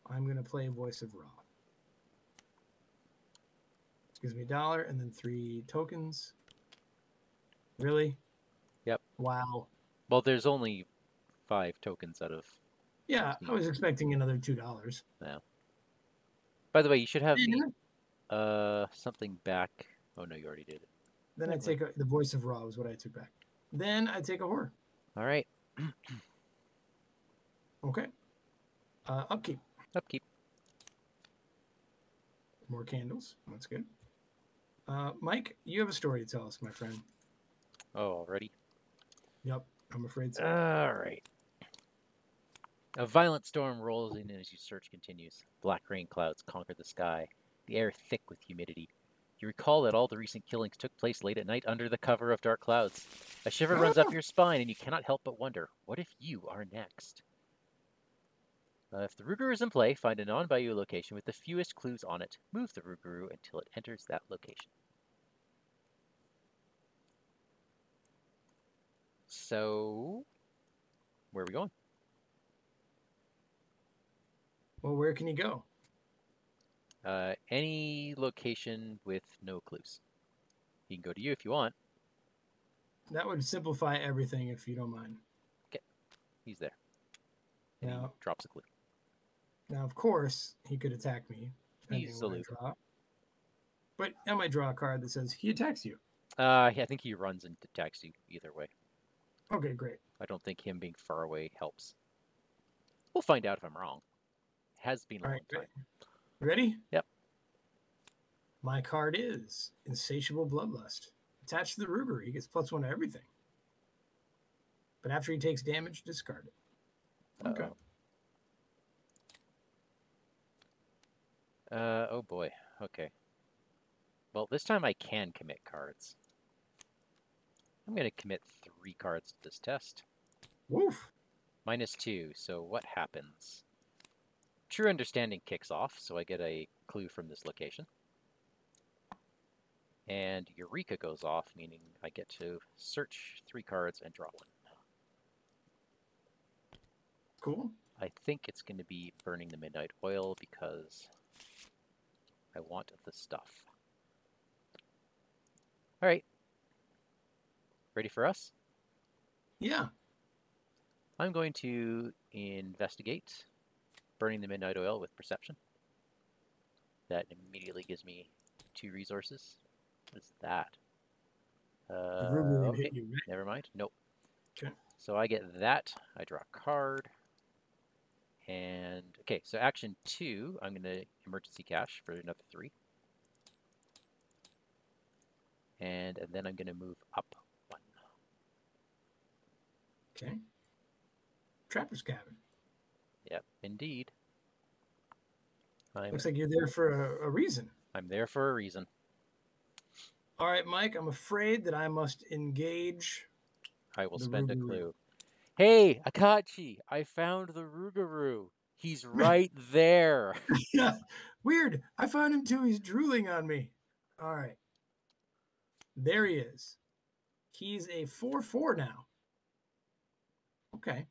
I'm going to play Voice of Ra. It gives me $1 and then 3 tokens. Really? Yep. Wow. Well, there's only 5 tokens out of... Yeah, I was expecting another $2. No. By the way, you should have me something back. Oh, no, you already did it. Then I take the Voice of Ra was what I took back. Then I take a whore. All right. Okay. Upkeep. Upkeep. More candles. That's good. Mike, you have a story to tell us, my friend. Oh, already? Yep, I'm afraid so. All right. A violent storm rolls in as your search continues. Black rain clouds conquer the sky, the air thick with humidity. You recall that all the recent killings took place late at night under the cover of dark clouds. A shiver runs up your spine, and you cannot help but wonder, what if you are next? If the Rougarou is in play, find a non-bayou location with the fewest clues on it. Move the Rougarou until it enters that location. So, where are we going? Well, where can you go? Any location with no clues. He can go to you if you want. That would simplify everything if you don't mind. Okay. He's there. And now, he drops a clue. Now, of course, he could attack me. Easily. But I might draw a card that says he attacks you. I think he runs and attacks you either way. Okay, great. I don't think him being far away helps. We'll find out if I'm wrong. It has been a long time. Ready? Yep. My card is Insatiable Bloodlust. Attached to the Rougarou, he gets +1 to everything. But after he takes damage, discard it. Okay. Oh boy. Okay. Well, this time I can commit cards. I'm going to commit 3 cards to this test. Woof. -2. So what happens? True Understanding kicks off, so I get a clue from this location. And Eureka goes off, meaning I get to search 3 cards and draw 1. Cool. I think it's going to be Burning the Midnight Oil because I want the stuff. All right. Ready for us? Yeah. I'm going to investigate Burning the Midnight Oil with Perception. That immediately gives me 2 resources. What is that? Okay, Hit you, right? never mind. Nope. Okay. So I get that. I draw a card. And, okay, so action 2, I'm going to emergency cash for another 3. And then I'm going to move up 1. Okay. Trapper's Cabin. Yep, indeed. Looks like you're there for a reason. I'm there for a reason. All right, Mike, I'm afraid that I must engage. I will the spend a Rougarou. clue. Hey, Akachi, I found the Rougarou. He's right there. Yeah, weird. I found him too. He's drooling on me. All right. There he is. He's a 4/4 now. Okay.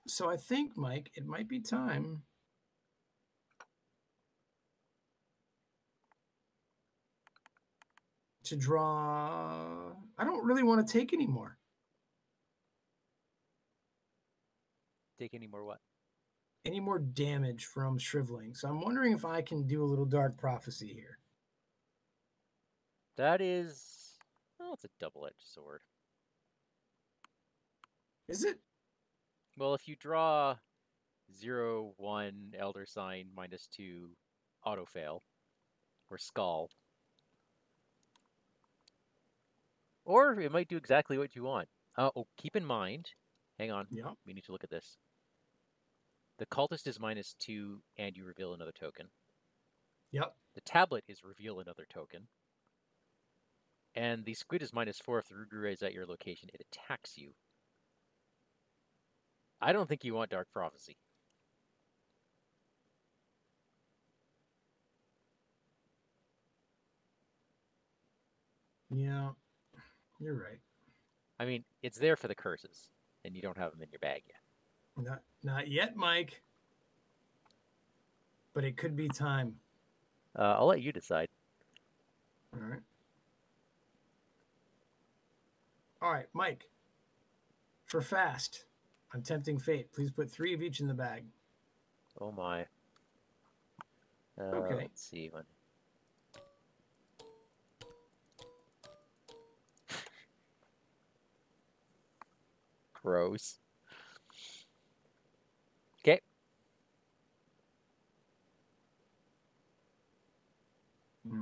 So I think, Mike, it might be time to draw. I don't really want to take anymore. Take any more what? Any more damage from shriveling. So I'm wondering if I can do a little dark prophecy here. That is... well, it's a double-edged sword. Is it? Well, if you draw 0, 1, Elder Sign, -2, auto-fail, or skull. Or it might do exactly what you want. Oh, keep in mind, hang on, Yeah. we need to look at this. The cultist is -2, and you reveal another token. Yep. The tablet is reveal another token. And the squid is -4 if the Rougarou is at your location. It attacks you. I don't think you want Dark Prophecy. Yeah, you're right. I mean, it's there for the curses, and you don't have them in your bag yet. Not yet, Mike. But it could be time. I'll let you decide. All right. All right, Mike. For fast, I'm tempting fate. Please put 3 of each in the bag. Oh my. Okay. Let's see. Gross. Okay.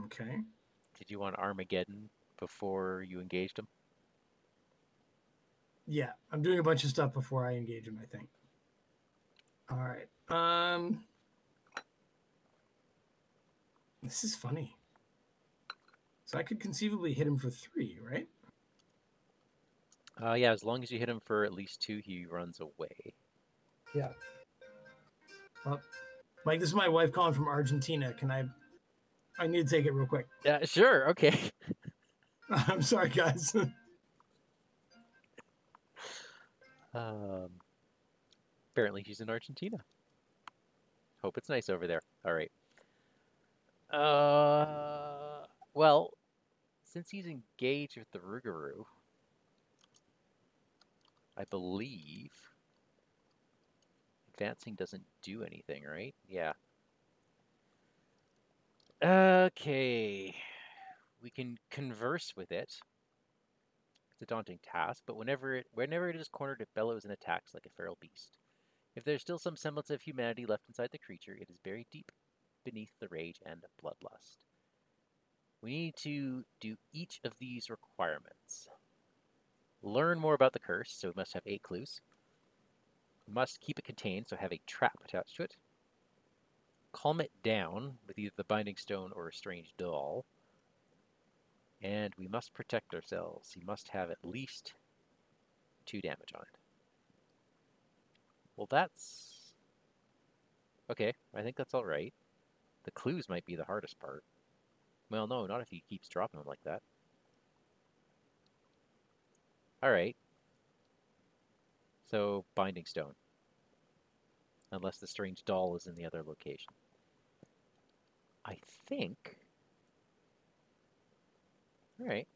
Okay. Did you want Armageddon before you engaged him? Yeah, I'm doing a bunch of stuff before I engage him, I think. All right. This is funny. So I could conceivably hit him for 3, right? Yeah, as long as you hit him for at least 2, he runs away. Yeah. Well, Mike, this is my wife calling from Argentina. Can I need to take it real quick. Yeah, sure. Okay. I'm sorry, guys. Apparently she's in Argentina. Hope it's nice over there. All right. Well, since he's engaged with the Rougarou, I believe advancing doesn't do anything, right? Yeah. Okay. We can converse with it. It's a daunting task, but whenever it is cornered, it bellows and attacks like a feral beast. If there's still some semblance of humanity left inside the creature, it is buried deep. beneath the rage and bloodlust. We need to do each of these requirements. Learn more about the curse, so we must have 8 clues. We must keep it contained, so have a trap attached to it. Calm it down with either the binding stone or a strange doll. And we must protect ourselves. You must have at least 2 damage on it. Well, that's... okay, I think that's alright. The clues might be the hardest part. Well, no, not if he keeps dropping them like that. Alright. So, binding stone. Unless the strange doll is in the other location. I think... alright.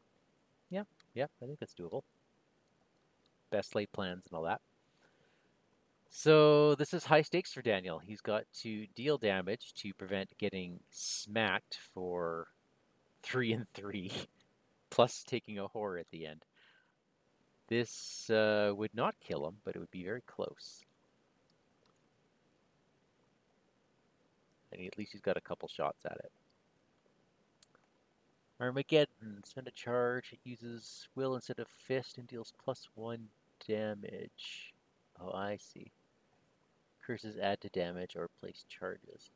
Yeah, I think that's doable. Best laid plans and all that. So this is high stakes for Daniel. He's got to deal damage to prevent getting smacked for 3 and 3, plus taking a horror at the end. This would not kill him, but it would be very close. And at least he's got a couple shots at it. Armageddon. Spend a charge. It uses will instead of fist and deals +1 damage. Oh, I see. Curses add to damage or place charges.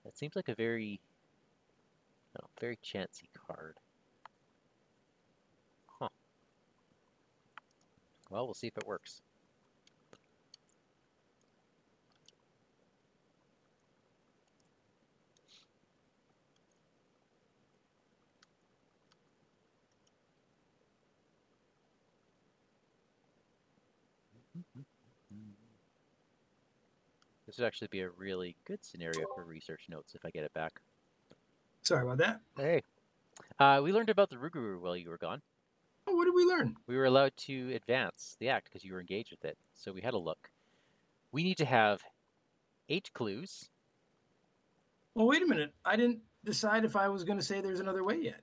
That seems like a very chancy card. Huh. Well, we'll see if it works. This would actually be a really good scenario for research notes if I get it back. Sorry about that. Hey. We learned about the Rougarou while you were gone. Oh, what did we learn? We were allowed to advance the act because you were engaged with it. So we had a look. We need to have 8 clues. Well, wait a minute. I didn't decide if I was going to say there's another way yet.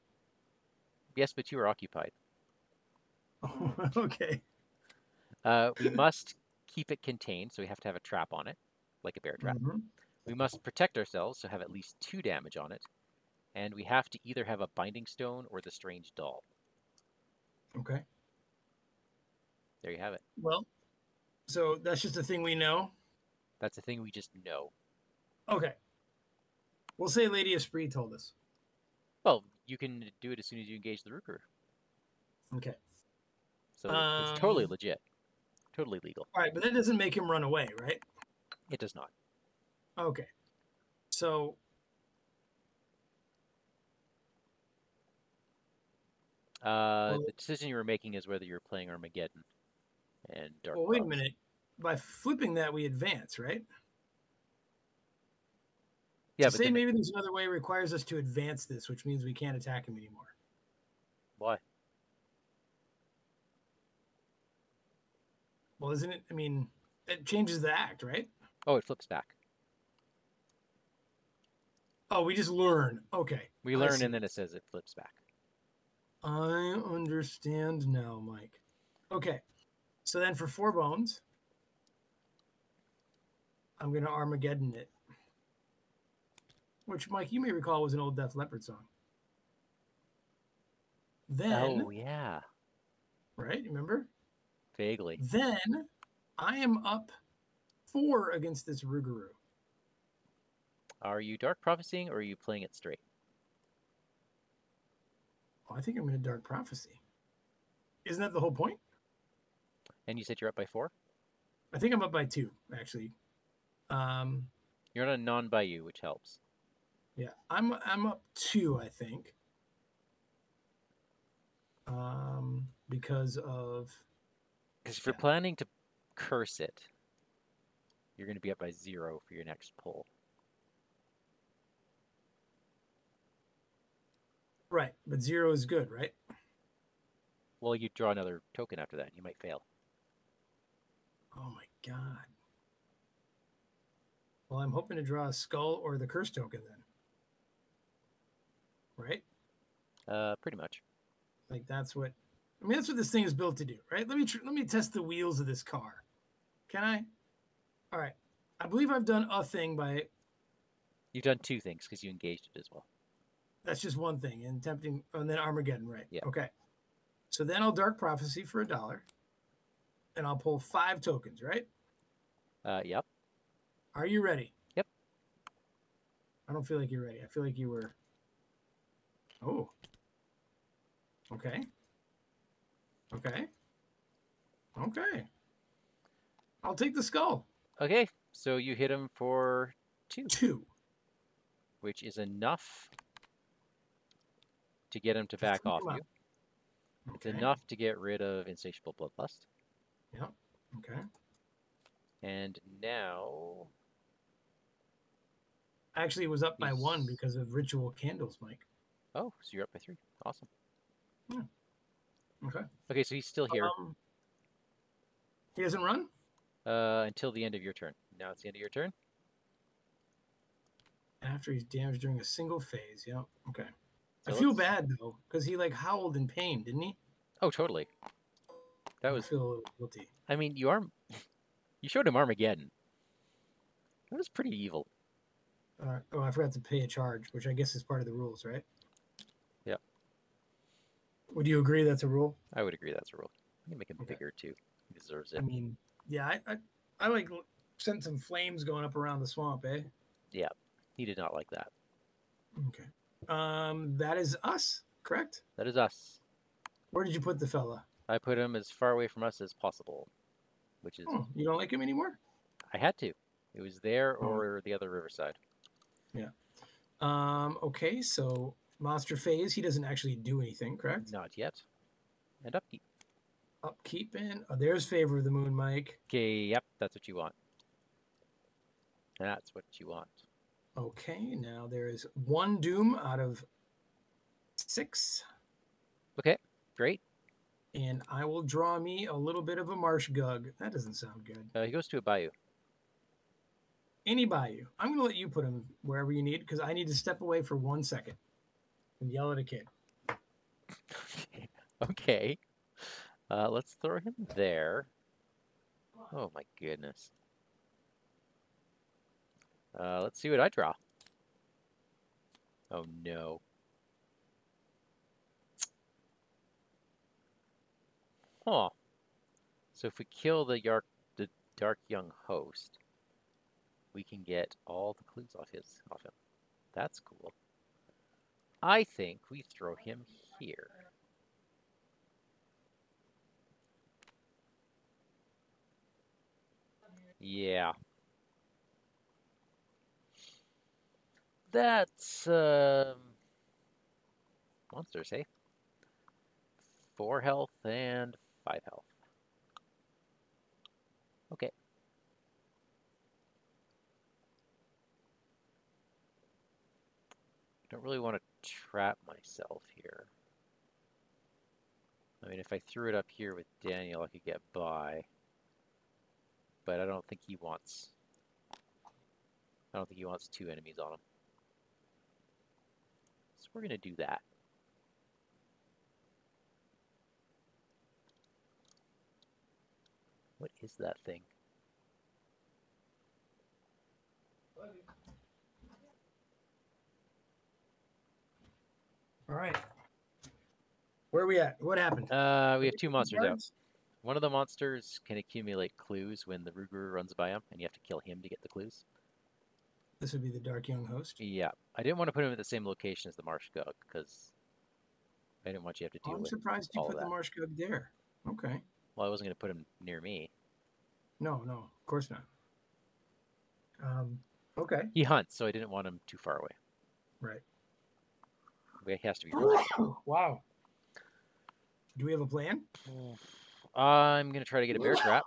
Yes, but you were occupied. Oh, okay. We must keep it contained, so we have to have a trap on it, like a bear trap. Mm-hmm. We must protect ourselves, so have at least 2 damage on it. And we have to either have a binding stone or the strange doll. Okay. There you have it. Well, so that's just a thing we know? That's a thing we just know. Okay. We'll say Lady Esprit told us. Well, you can do it as soon as you engage the Rougarou. Okay. So it's totally legit. Totally legal. All right, but that doesn't make him run away, right? It does not. Okay. So... the decision you were making is whether you're playing Armageddon and Dark Well, wait a Prophecy. minute. By flipping that, we advance, right? Yeah, to but say then, maybe there's another way requires us to advance this, which means we can't attack him anymore. why? Well, isn't it? I mean, it changes the act, right? Oh, it flips back. Oh, we just learn. Okay. We I learn see. and then it says it flips back. I understand now, Mike. Okay. So then for 4 bones, I'm going to Armageddon it. Which, Mike, you may recall was an old Def Leppard song. Then, Oh, yeah. right? Remember? Vaguely. Then I am up 4 against this Rougarou. Are you Dark Prophesying or are you playing it straight? Oh, I think I'm going to Dark Prophecy. Isn't that the whole point? And you said you're up by 4? I think I'm up by 2, actually. You're on a non-bayou, which helps. Yeah, I'm up 2, I think. Because of... Because if you're planning to curse it, you're going to be up by 0 for your next pull. Right, but 0 is good, right? Well, you draw another token after that, and you might fail. Oh my god. Well, I'm hoping to draw a skull or the curse token then. Right? Pretty much. Like that's what... I mean, that's what this thing is built to do, right? Let me test the wheels of this car. Can I? All right. I believe I've done a thing by. You've done two things because you engaged it as well. That's just one thing, and tempting, and then Armageddon, right? Yeah. Okay. So then I'll Dark Prophecy for $1, and I'll pull 5 tokens, right? Yep. Are you ready? Yep. I don't feel like you're ready. I feel like you were. Oh. Okay. Okay. Okay. I'll take the skull. Okay, so you hit him for 2. 2. Which is enough to get him to back off you. It's Okay. enough to get rid of Insatiable Bloodlust. Yep. Okay. And now... Actually, it was up by 1 because of Ritual Candles, Mike. Oh, so you're up by 3. Awesome. Yeah. Okay. Okay, so he's still here. He doesn't run? Until the end of your turn. Now it's the end of your turn. After he's damaged during a single phase. Yep. Okay. So I feel bad, though, because he, like, howled in pain, didn't he? Oh, totally. That was... I feel a little guilty. I mean, you showed him Armageddon. That was pretty evil. Oh, I forgot to pay a charge, which I guess is part of the rules, right? Yeah. Would you agree that's a rule? I would agree that's a rule. You can make him bigger, too. He deserves it. I mean, yeah, I like sent some flames going up around the swamp, eh? Yeah, he did not like that. Okay. That is us, correct? That is us. Where did you put the fella? I put him as far away from us as possible, which is... Oh, you don't like him anymore? I had to. It was there or the other riverside. Yeah. Okay, so monster phase, he doesn't actually do anything, correct? Not yet. And upkeep. Upkeep and there's Favor of the Moon, Mike. Okay, yep, that's what you want. That's what you want. Okay, now there is 1 doom out of 6. Okay, great. And I will draw me a little bit of a marsh gug. That doesn't sound good. He goes to a bayou. Any bayou. I'm going to let you put him wherever you need because I need to step away for 1 second and yell at a kid. Okay. Let's throw him there. Oh my goodness. Let's see what I draw. Oh no. Huh. So if we kill the dark young host, we can get all the clues off him. That's cool. I think we throw him here. Yeah. That's monsters, hey? 4 health and 5 health. Okay. Don't really want to trap myself here. I mean, if I threw it up here with Daniel, I could get by. But I don't think he wants 2 enemies on him. So we're going to do that. What is that thing? All right. Where are we at? What happened? We have 2 monsters out. One of the monsters can accumulate clues when the Rougarou runs by him, and you have to kill him to get the clues. This would be the Dark Young Host? Yeah. I didn't want to put him at the same location as the Marsh Gug, because I didn't want you to have to deal with I'm surprised you put the Marsh Gug there. Okay. Well, I wasn't going to put him near me. No, of course not. Okay. He hunts, so I didn't want him too far away. Right. He has to be really Wow. Do we have a plan? I'm going to try to get a bear trap.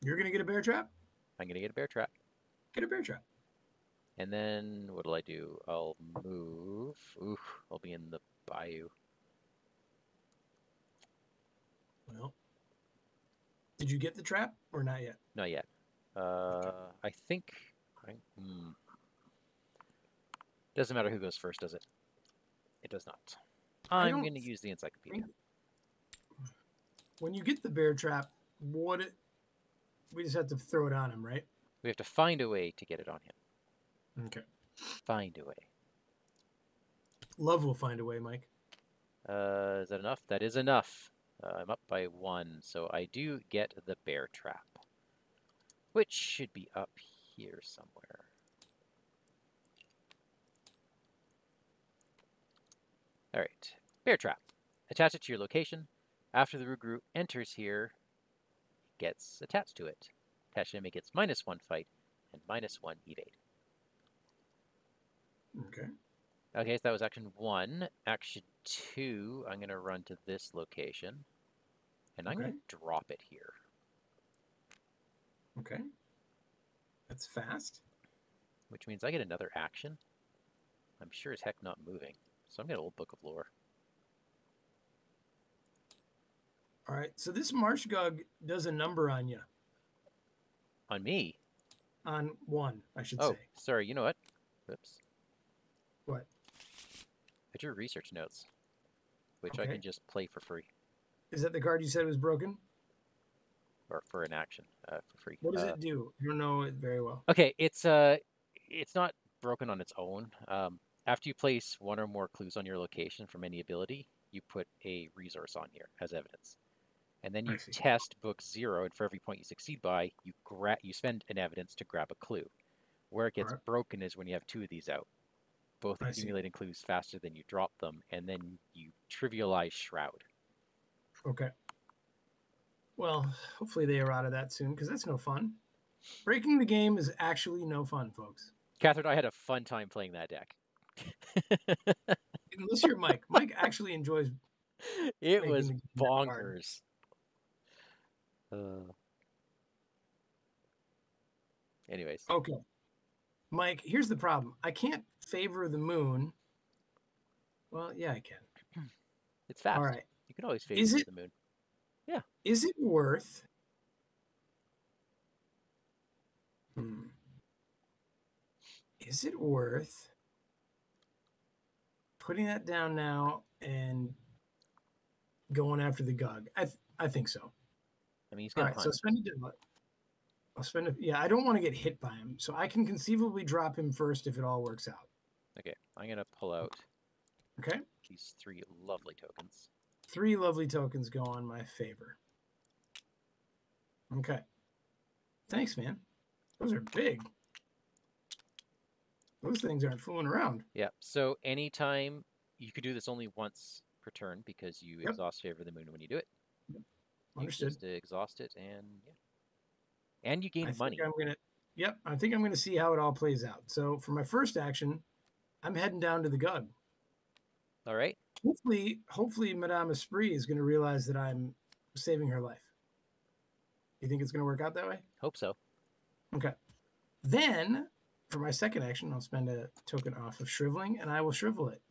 You're going to get a bear trap? I'm going to get a bear trap. Get a bear trap. And then what'll I do? I'll move. Oof, I'll be in the bayou. Well, did you get the trap or not yet? Not yet. I think... Doesn't matter who goes first, does it? It does not. I'm going to use the encyclopedia. when you get the bear trap, we just have to throw it on him, right? We have to find a way to get it on him. Okay. Find a way. Love will find a way, Mike. Is that enough? That is enough. I'm up by 1, so I do get the bear trap, which should be up here somewhere. All right, bear trap. Attach it to your location. After the Rougarou enters here, it gets attached to it. Attached enemy gets -1 fight and -1 evade. Okay. Okay, so that was action 1. Action 2, I'm going to run to this location, and I'm going to drop it here. Okay. That's fast. Which means I get another action. I'm sure as heck not moving. So I'm going to Old Book of Lore. All right. So this Marsh Gug does a number on you. On me? On 1, I should say. Oh, sorry. You know what? Oops. What? I drew research notes, which I can just play for free. Is that the card you said was broken? Or for an action, for free. What does it do? I don't know it very well. Okay, it's not broken on its own. After you place 1 or more clues on your location from any ability, you put a resource on here as evidence. And then you test book 0, and for every point you succeed by, you spend an evidence to grab a clue. Where it gets broken is when you have 2 of these out, both accumulating clues faster than you drop them, and then you trivialize Shroud. Okay. Well, hopefully they are out of that soon, because that's no fun. Breaking the game is actually no fun, folks. Catherine, I had a fun time playing that deck. Unless you're Mike. Mike actually enjoys. It was bonkers. Anyways. Okay. Mike, here's the problem. I can't favor the moon. Well, yeah, I can. It's fast. All right. You can always favor the moon. Yeah. Is it worth... Is it worth putting that down now and going after the Gug? I think so. I mean, he's going to punt. So spend it. I'll spend it. Yeah, I don't want to get hit by him, so I can conceivably drop him first if it all works out. Okay, I'm going to pull out these 3 lovely tokens. 3 lovely tokens go on my favor. Okay. Thanks, man. Those are big. Those things aren't fooling around. Yeah, so anytime, you could do this only once per turn because you exhaust Favor of the Moon when you do it. Understood. You just exhaust it, and and you gain money. I think I'm gonna see how it all plays out. So for my first action, I'm heading down to the Gug. All right. Hopefully Madame Esprit is gonna realize that I'm saving her life. You think it's gonna work out that way? Hope so. Okay. Then for my second action, I'll spend a token off of Shriveling, and I will shrivel it.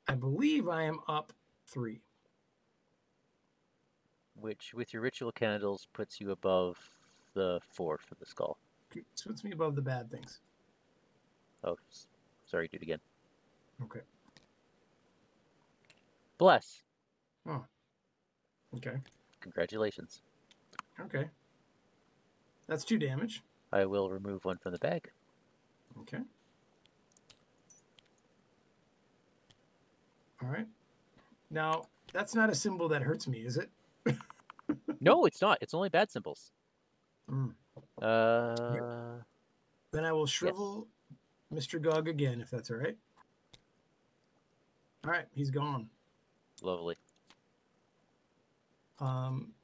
I believe I am up 3. Which, with your ritual candles, puts you above the 4 for the skull. It puts me above the bad things. Oh, sorry, do it again. Okay. Bless. Oh. Okay. Congratulations. Okay. That's 2 damage. I will remove 1 from the bag. Okay. All right. Now, that's not a symbol that hurts me, is it? No, it's not. It's only bad symbols. Then I will shrivel Mr. Gog again, if that's all right. All right, he's gone. Lovely.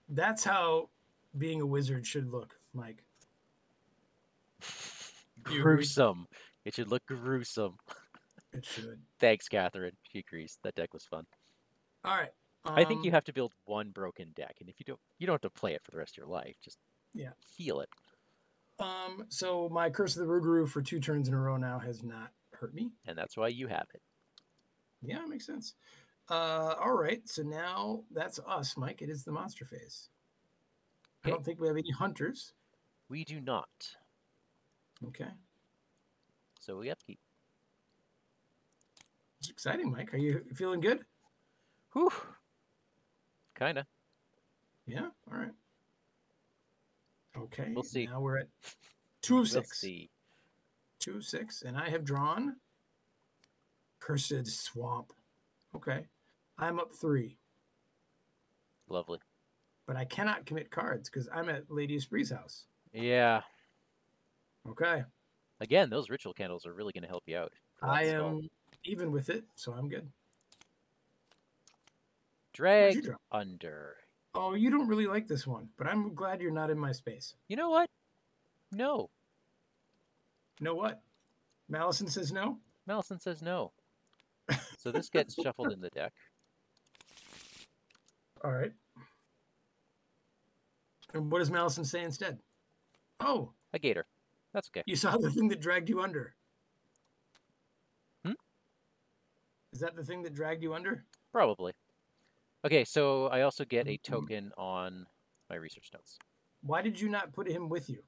That's how being a wizard should look, Mike. Gruesome. It should look gruesome. It should. Thanks, Catherine. She agrees. That deck was fun. All right. I think you have to build 1 broken deck, and if you don't have to play it for the rest of your life. Just feel it. So my Curse of the Rougarou for 2 turns in a row now has not hurt me, and that's why you have it. Yeah, it makes sense. All right. So now that's us, Mike. It is the monster phase. Okay. I don't think we have any hunters. We do not. Okay. So we upkeep. It's exciting, Mike. Are you feeling good? Whew. Kind of. Yeah. All right. Okay. We'll see. Now we're at 2 of We'll 6. see. 2 of 6, and I have drawn Cursed Swamp. Okay. I'm up 3, Lovely. but I cannot commit cards because I'm at Lady Espree's house. Yeah. Okay. Again, those ritual candles are really going to help you out for that I spell. am even with it, so I'm good. What'd you Dragged draw? under. Oh, you don't really like this one, but I'm glad you're not in my space. You know what? No. Know what? Malison says no? Malison says no. So this gets shuffled in the deck. All right. And what does Malison say instead? Oh, A gator. That's okay. you saw the thing that dragged you under. Hmm? Is that the thing that dragged you under? Probably. Okay, so I also get a token on my research notes. Why did you not put him with you?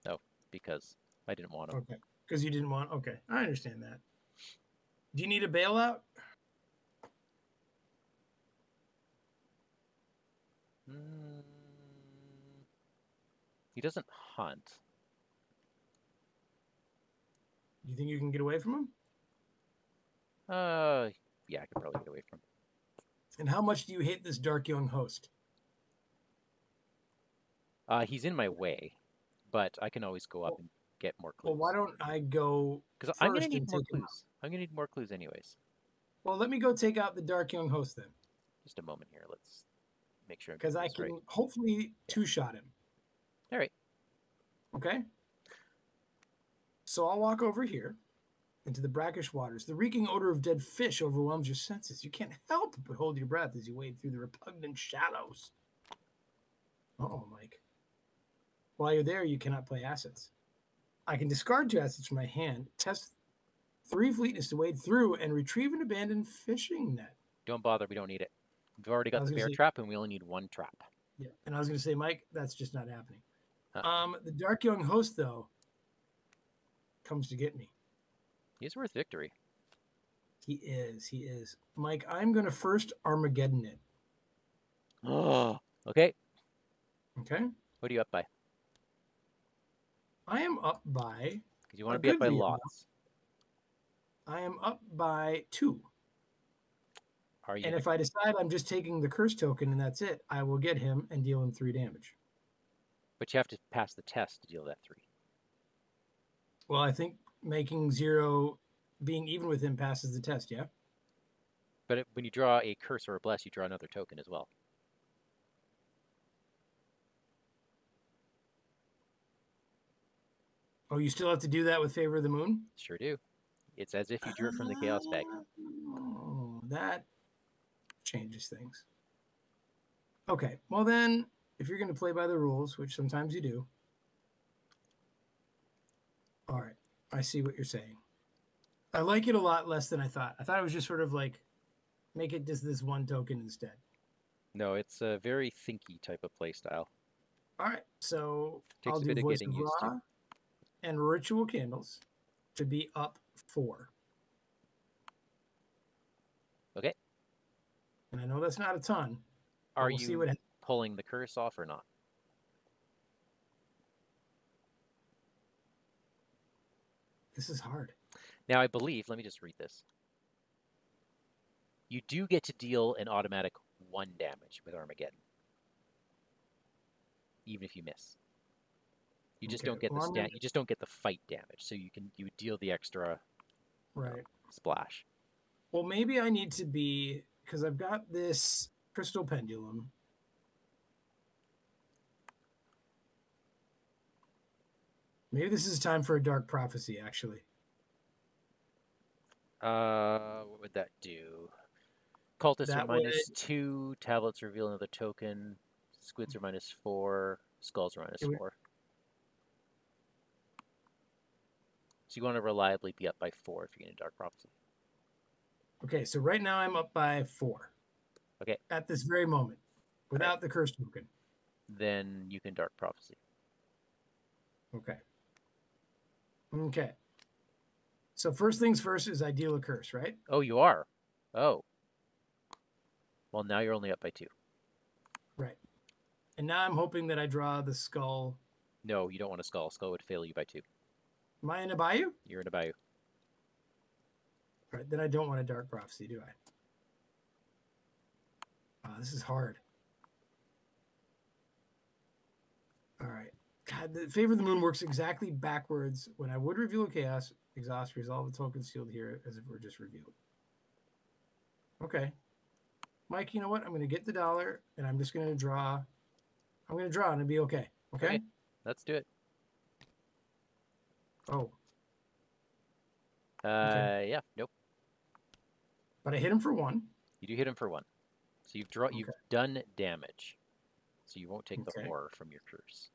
Oh, because I didn't want him. Okay. Because you didn't want. Okay. I understand that. Do you need a bailout? He doesn't hunt. Do you think you can get away from him? Yeah, I could probably get away from him. And how much do you hate this dark young host? He's in my way, but I can always go up and get more clues. Well, why don't I go Because first I'm going to need and more take him out? clues. I'm going to need more clues anyways. Well, let me go take out the dark young host then, Just a moment here. Let's make sure I'm because getting I this can right. hopefully two-shot him. All right. Okay? So I'll walk over here into the brackish waters. The reeking odor of dead fish overwhelms your senses. You can't help but hold your breath as you wade through the repugnant shallows. Uh-oh, Mike. While you're there, you cannot play assets. I can discard 2 assets from my hand, test 3 fleetness to wade through, and retrieve an abandoned fishing net. Don't bother. We don't need it. We've already got the bear trap, and we only need 1 trap. Yeah, and I was going to say, Mike, that's just not happening. Huh. The dark young host, though, comes to get me. He's worth victory. He is. He is. Mike, I'm going to first Armageddon it. Oh, okay. Okay. What are you up by? I am up by. Because you want to be up by lots. I am up by 2. Are you? And if I decide I'm just taking the curse token and that's it, I will get him and deal him 3 damage. But you have to pass the test to deal that 3. Well, I think making 0, being even with him passes the test, yeah? But when you draw a curse or a bless, you draw another token as well. Oh, you still have to do that with Favor of the Moon? Sure do. It's as if you drew it from the chaos bag. Oh, that changes things. Okay, well then, if you're going to play by the rules, which sometimes you do. All right, I see what you're saying. I like it a lot less than I thought. I thought it was just sort of like, make it just this 1 token instead. No, it's a very thinky type of play style. All right, so Takes I'll a do bit of Voice getting of used Ra to. and Ritual Candles to be up 4. Okay. And I know that's not a ton. Are we'll see what you pulling the curse off or not? This is hard. Now, I believe, let me just read this. You do get to deal an automatic 1 damage with Armageddon, even if you miss. You just don't get the you just don't get the fight damage, so you would deal the extra splash. Well, maybe I need to be, because I've got this crystal pendulum. Maybe this is time for a dark prophecy, actually. What would that do? Cultists are -2, tablets reveal another token, squids are -4, skulls are -4. So you want to reliably be up by 4 if you're getting a dark prophecy. Okay, so right now I'm up by 4. Okay. At this very moment, without the curse token. Then you can dark prophecy. Okay. Okay. So first things first is I deal a curse, right? Oh, you are? Oh. Well, now you're only up by 2. And now I'm hoping that I draw the skull. No, you don't want a skull. Skull would fail you by 2. Am I in a bayou? You're in a bayou. Right, then I don't want a dark prophecy, do I? Oh, this is hard. All right. God, the Favor of the Moon works exactly backwards. When I would reveal a chaos, exhaust, resolve the token sealed here as if we're just revealed. Okay. Mike, you know what? I'm going to get the dollar, and I'm just going to draw. I'm going to draw, and it'll be okay. Okay? Let's do it. Oh. Okay. Yeah, nope. But I hit him for 1. You do hit him for 1. So you've done damage. So you won't take the horror from your curse.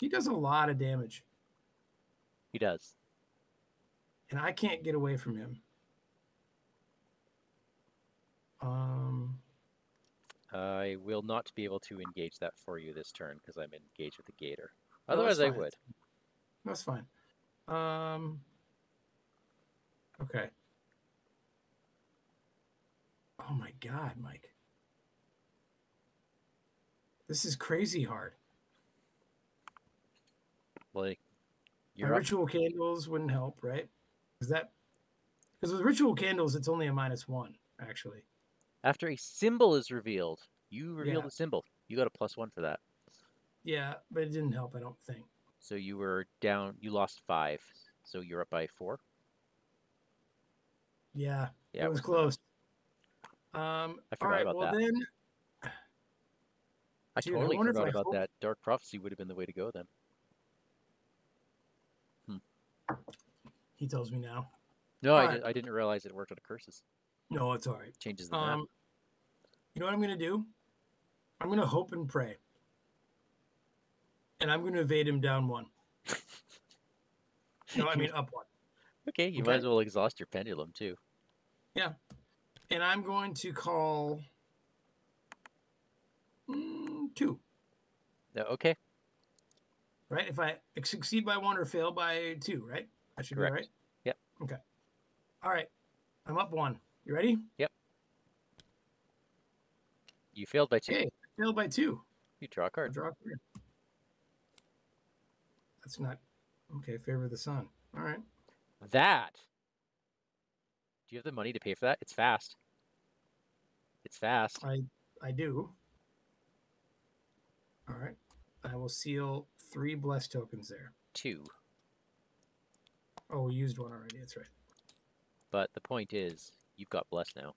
He does a lot of damage. He does. And I can't get away from him. I will not be able to engage that for you this turn because I'm engaged with the gator. Otherwise, I would. That's fine. Okay. Oh my God, Mike. This is crazy hard. Well, my ritual candles wouldn't help, right? Because with ritual candles, it's only a -1, actually. After a symbol is revealed, you reveal the symbol. You got a +1 for that. Yeah, but it didn't help, I don't think. So you were down. You lost 5. So you're up by 4. Yeah, it was close. I forgot about that. Then I totally forgot about that. Dark Prophecy would have been the way to go then. He tells me now. No, I didn't realize it worked on curses. No, it's all right. Changes the map. You know what I'm going to do? I'm going to hope and pray. And I'm going to evade him down 1. No, I mean up 1. Okay, you might as well exhaust your pendulum too. Yeah. And I'm going to call 2. Okay. Right? If I succeed by 1 or fail by 2, right? That should be right? Yep. Okay. All right. I'm up 1. You ready? Yep. You failed by 2. Okay. I failed by 2. You draw a card. Draw a card. That's not... Okay, Favor of the Sun. All right. That. Do you have the money to pay for that? It's fast. It's fast. I do. All right. I will seal 3 blessed tokens there. 2. Oh, we used 1 already. That's right. But the point is, you've got blessed now.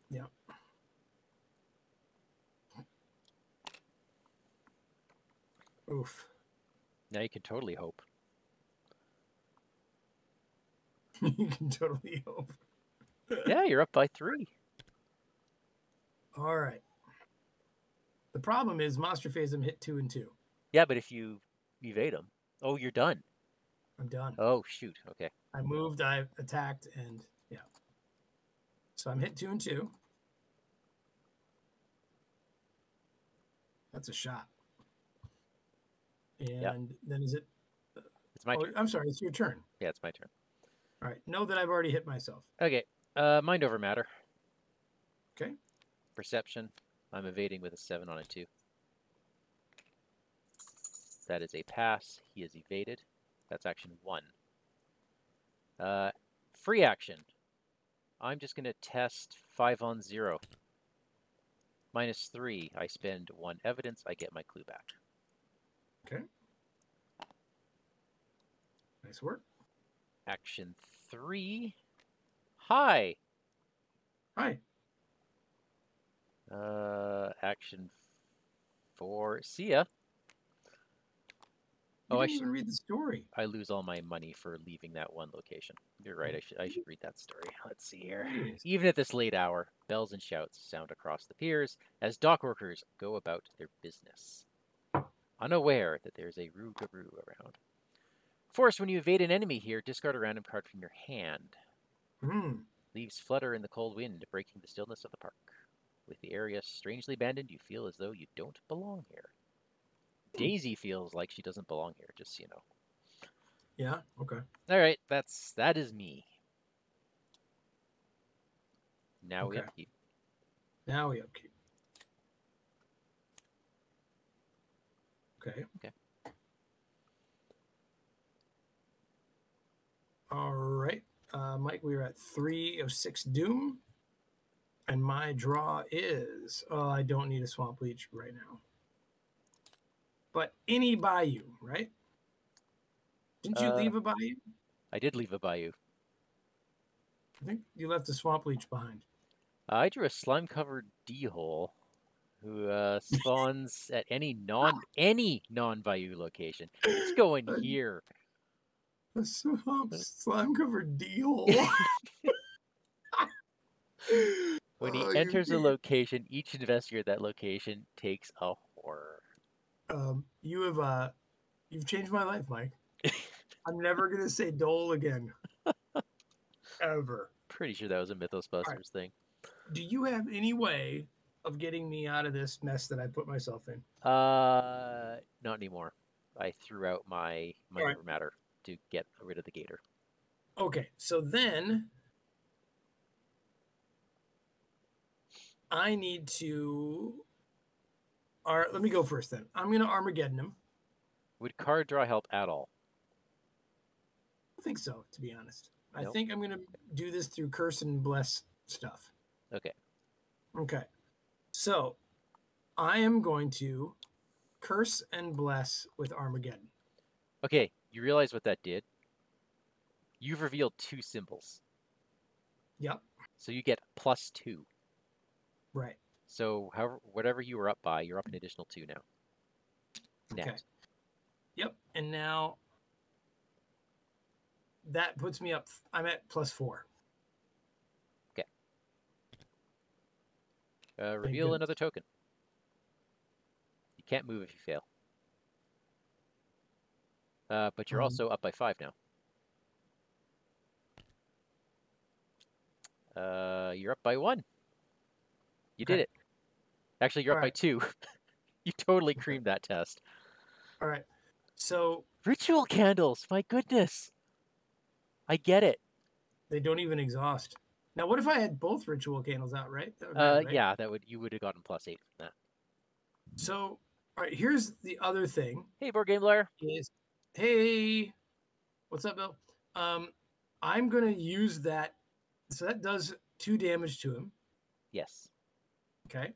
Yeah. Oof. Now you can totally hope. You can totally hope. Yeah, you're up by 3. All right. The problem is Monster Phase, I'm hit 2 and 2. Yeah, but if you evade them, oh, you're done. I'm done. Oh, shoot. Okay. I moved, I attacked, and yeah. So I'm hit 2 and 2. That's a shot. And then is it? It's my turn. I'm sorry, it's your turn. Yeah, it's my turn. All right. Know that I've already hit myself. Okay. Mind over matter. Okay. Perception. I'm evading with a 7 on a 2. That is a pass. He is evaded. That's action 1. Free action. I'm just going to test 5 on 0. -3. I spend 1 evidence. I get my clue back. Okay. Nice work. Action 3. Hi. Hi. Action 4. See ya. You didn't even read the story. I lose all my money for leaving that one location. You're right. I should read that story. Let's see here. Even at this late hour, bells and shouts sound across the piers as dock workers go about their business, unaware that there's a Rougarou around. Force, when you evade an enemy here, discard a random card from your hand. Leaves flutter in the cold wind, breaking the stillness of the park. With the area strangely abandoned, you feel as though you don't belong here. Daisy feels like she doesn't belong here, just so you know. Yeah, okay. All right, that is me. Now we upkeep. Now we upkeep. Okay. Okay. All right. Mike, we are at 3 of 6 Doom. And my draw is, oh, I don't need a Swamp Leech right now. But any bayou, right? Didn't you leave a bayou? I did leave a bayou. I think you left the Swamp Leech behind. I drew a slime-covered D-hole who spawns at any non-bayou location. Let's go in here. A swamp slime-covered D-hole. When he enters a location, each investigator at that location takes a horror. You've changed my life, Mike. I'm never gonna say Dole again. Ever. Pretty sure that was a Mythosbusters thing. Do you have any way of getting me out of this mess that I put myself in? Not anymore. I threw out my river matter to get rid of the gator. Okay, so then I need to. All right, let me go first then. I'm gonna Armageddon him. Would card draw help at all? I think so, to be honest. Nope. I think I'm gonna do this through curse and bless stuff. Okay. Okay. So I am going to curse and bless with Armageddon. Okay, you realize what that did? You've revealed 2 symbols. Yep. So you get +2. Right. So however, whatever you were up by, you're up an additional 2 now. Okay. Yep. And now that puts me up. I'm at +4. Okay. Reveal another token. You can't move if you fail. But you're also up by 5 now. You're up by 1. You did it. Actually, you're up by 2. You totally creamed that test. All right. So ritual candles. My goodness. I get it. They don't even exhaust. Now, what if I had both ritual candles out, right? That would matter, right? Yeah, you would have gotten +8 from that. So, all right, here's the other thing. Hey, Board Game Blair. Hey, what's up, Bill? I'm gonna use that. So that does 2 damage to him. Yes. Okay.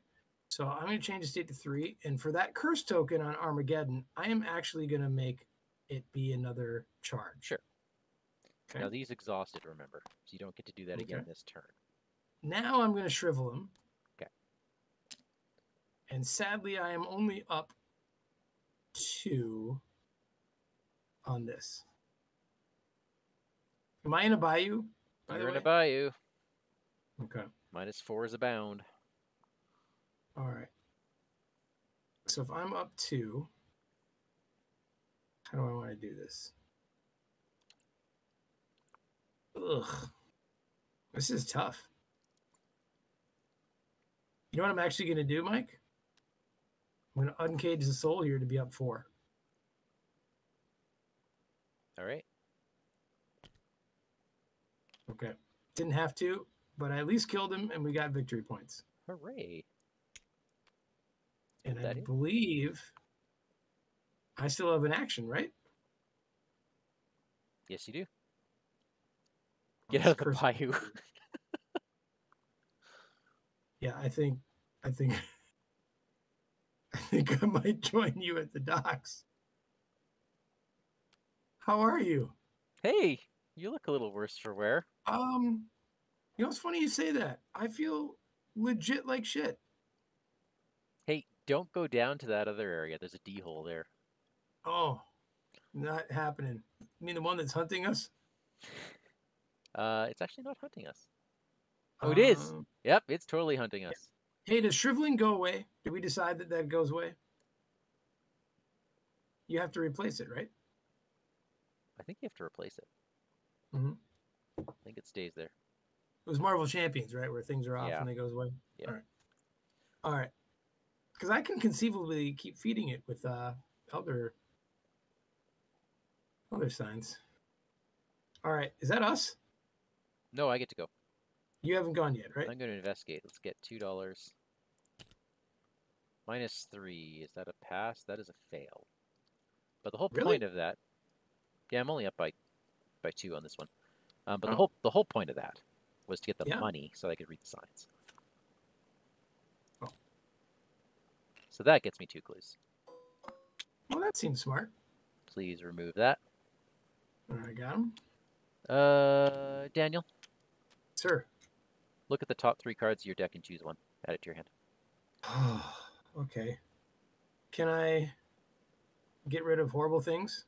So I'm gonna change the state to 3, and for that curse token on Armageddon, I am actually gonna make it be another charge. Sure. Okay. Now these exhausted, remember, so you don't get to do that again this turn. Now I'm gonna shrivel him. Okay. And sadly, I am only up 2 on this. Am I in a bayou? You're in a bayou. Okay. -4 is a bound. All right. So if I'm up 2, how do I want to do this? Ugh. This is tough. You know what I'm actually going to do, Mike? I'm going to uncage the soul here to be up 4. All right. Okay. Didn't have to, but I at least killed him, and we got victory points. Hooray. And I believe I still have an action, right? Yes, you do. Get out of the bayou. Yeah, I think I might join you at the docks. How are you? Hey, you look a little worse for wear. You know, it's funny you say that. I feel legit like shit. Hey, don't go down to that other area. There's a D-hole there. Oh, not happening. You mean the one that's hunting us? It's actually not hunting us. Oh, it is. Yep, it's totally hunting us. Hey, does shriveling go away? Did we decide that that goes away? You have to replace it, right? I think you have to replace it. Mm-hmm. I think it stays there. It was Marvel Champions, right? Where things are off and they goes away. Yeah. All right. All right. Because I can conceivably keep feeding it with other signs. All right. Is that us? No, I get to go. You haven't gone yet, right? I'm going to investigate. Let's get $2. -3. Is that a pass? That is a fail. But the whole Really? point of that, yeah, I'm only up by 2 on this one. But Oh, the whole point of that was to get the yeah. money so I could read the signs. Oh. So that gets me 2 clues. Well, that seems smart. Please remove that. All right, got him. Daniel, Sir. look at the top 3 cards of your deck and choose one. Add it to your hand. Okay. Can I get rid of horrible things?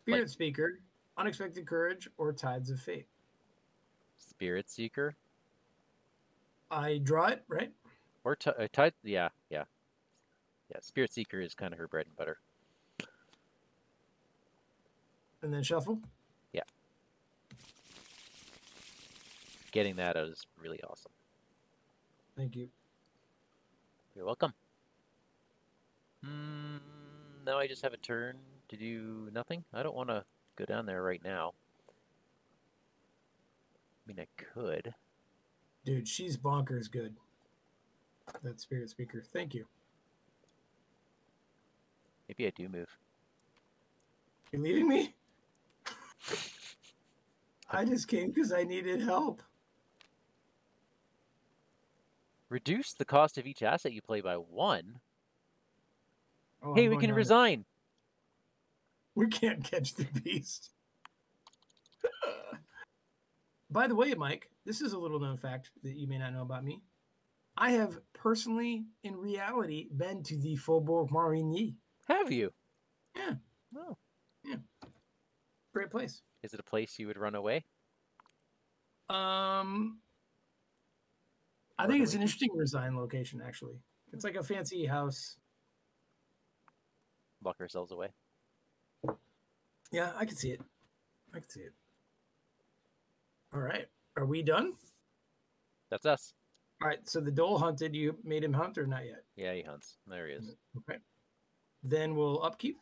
Spirit Like Speaker, Unexpected Courage, or Tides of Fate? Spirit Seeker I draw it, right? or Tide. Yeah, yeah, yeah. Spirit Seeker is kind of her bread and butter. And then shuffle. Yeah. Getting that out is really awesome. Thank you. You're welcome. Now I just have a turn to do nothing. I don't want to go down there right now. I mean, I could. Dude, she's bonkers good. That Spirit Speaker. Thank you. Maybe I do move. You leaving me? I just came because I needed help. Reduce the cost of each asset you play by 1. Oh, Hey, I'm we going can down resign. We can't catch the beast. By the way, Mike, this is a little known fact that you may not know about me. I have personally, in reality, been to the Faubourg Marigny. Have you? Yeah. Oh. Yeah. Great place. Is it a place you would run away? I think it's an interesting resign location, actually. It's like a fancy house. Lock ourselves away. Yeah, I can see it. I can see it. All right. Are we done? That's us. All right. So the Dole hunted. You made him hunt or not yet? Yeah, he hunts. There he is. Okay. Then we'll upkeep.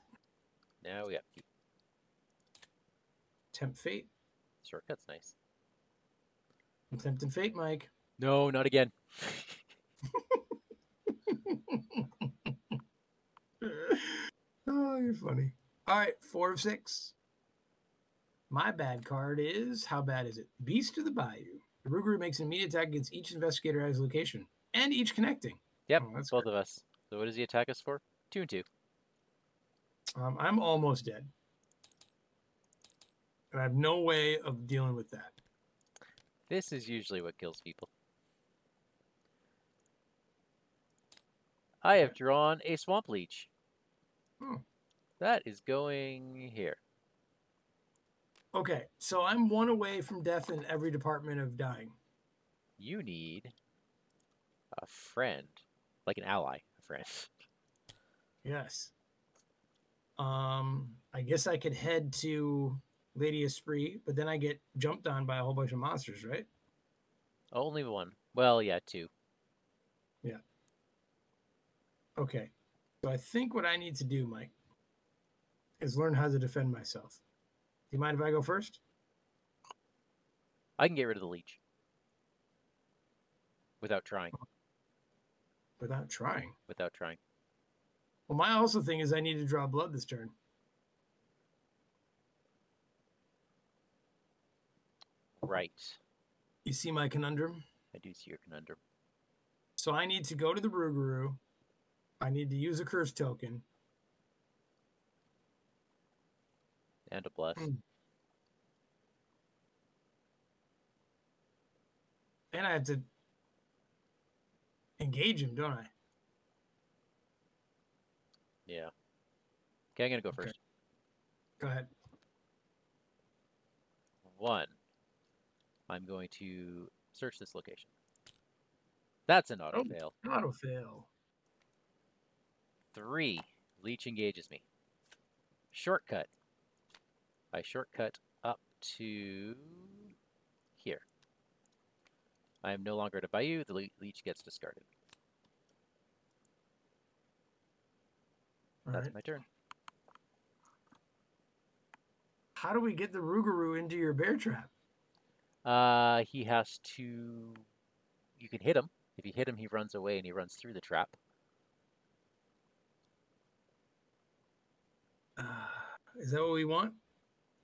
Now we upkeep. Tempt Fate. Shortcut's nice. I'm tempting Fate, Mike. No, not again. Oh, you're funny. All right, 4 of 6. My bad card is, how bad is it? Beast of the Bayou. The Rougarou makes an immediate attack against each investigator at his location and each connecting. Yep, Oh, that's both good. of us. So what does he attack us for? 2 and 2. I'm almost dead. And I have no way of dealing with that. This is usually what kills people. I have drawn a Swamp Leech. Oh. That is going here. Okay, so I'm 1 away from death in every department of dying. You need a friend, like an ally, a friend. Yes. I guess I could head to Lady Esprit, but then I get jumped on by a whole bunch of monsters, right? Only 1. Well, yeah, 2. Yeah. Okay. So I think what I need to do, Mike, is learn how to defend myself. Do you mind if I go first? I can get rid of the leech. Without trying. Without trying. Without trying. Well, my also thing is I need to draw blood this turn. Right. You see my conundrum? I do see your conundrum. So I need to go to the Rougarou. I need to use a curse token. And a bless. And I have to engage him, don't I? Yeah. Okay, I'm going to go first. Go ahead. 1. I'm going to search this location. That's an auto fail. Auto fail. 3. Leech engages me. Shortcut. I shortcut up to here. I am no longer at a bayou. The leech gets discarded. That's my turn. How do we get the Rougarou into your bear trap? He has to... You can hit him. If you hit him, he runs away and he runs through the trap. Is that what we want?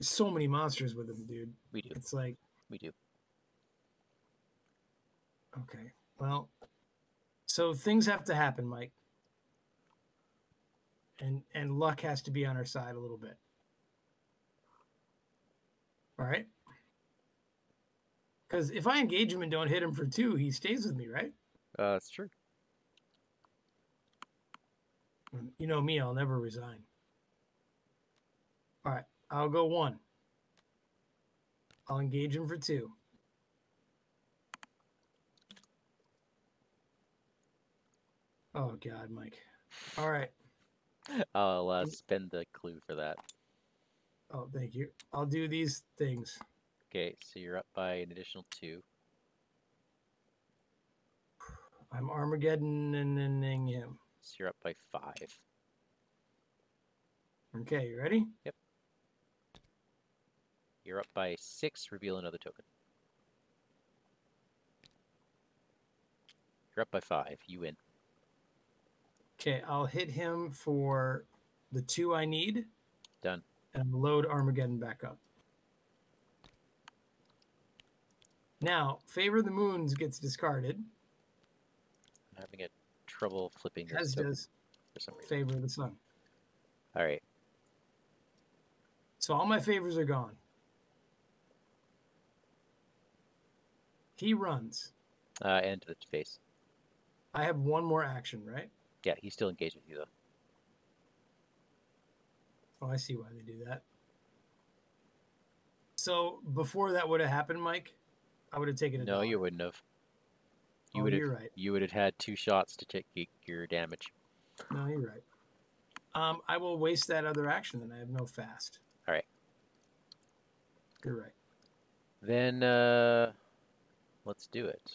So many monsters with him, dude. We do. It's like We do. okay. Well, so things have to happen, Mike. And luck has to be on our side a little bit. All right? Because if I engage him and don't hit him for 2, he stays with me, right? It's true. You know me, I'll never resign. All right, I'll go 1. I'll engage him for 2. Oh, God, Mike. All right. I'll spend the clue for that. Oh, thank you. I'll do these things. Okay, so you're up by an additional 2. I'm Armageddon-ing him. So you're up by 5. Okay, you ready? Yep. You're up by 6. Reveal another token. You're up by 5. You win. Okay, I'll hit him for the 2 I need. Done. And load Armageddon back up. Now, Favor of the Moons gets discarded. I'm having trouble flipping this As does for some reason. Favor of the Sun. All right. So all my favors are gone. He runs. And to the face. I have 1 more action, right? Yeah, he's still engaged with you, though. Oh, I see why they do that. So before that would have happened, Mike, I would have taken a No, dollar. you wouldn't have. You're right. You would have had 2 shots to take your damage. No, you're right. I will waste that other action, then I have no fast. All right. You're right. Then let's do it.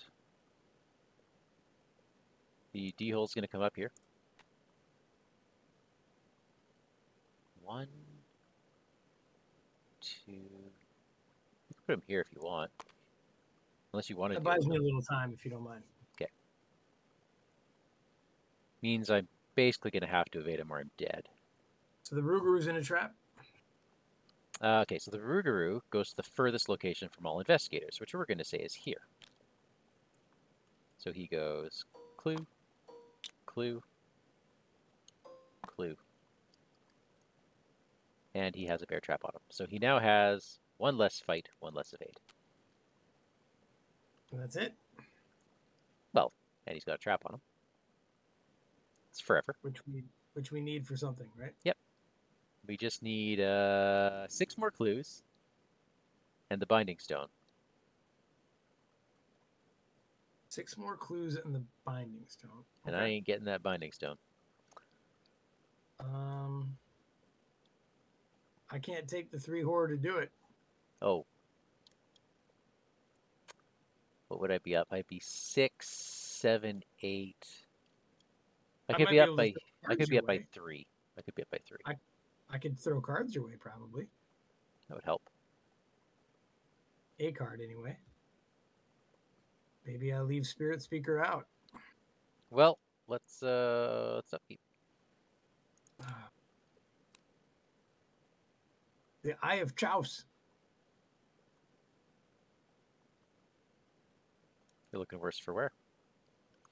The D-hole's going to come up here. 1, 2. You can put him here if you want. Unless you want to. That buys me a little time if you don't mind. Okay. Means I'm basically going to have to evade him or I'm dead. So the Rougarou's in a trap? Okay, so the Rougarou goes to the furthest location from all investigators, which we're going to say is here. So he goes clue, clue, clue. And he has a bear trap on him. So he now has 1 less fight, 1 less evade. And that's it? Well, and he's got a trap on him. It's forever. Which we need for something, right? Yep. We just need 6 more clues and the binding stone. 6 more clues and the binding stone. Okay. And I ain't getting that binding stone. I can't take the 3 horror to do it. Oh. What would I be up? I'd be 6, 7, 8. I could be up by 3. I could be up by 3. I could throw cards your way, probably. That would help. A card, anyway. Maybe I'll leave Spirit Speaker out. Well, let's upkeep. The Eye of Chouse. You're looking worse for wear.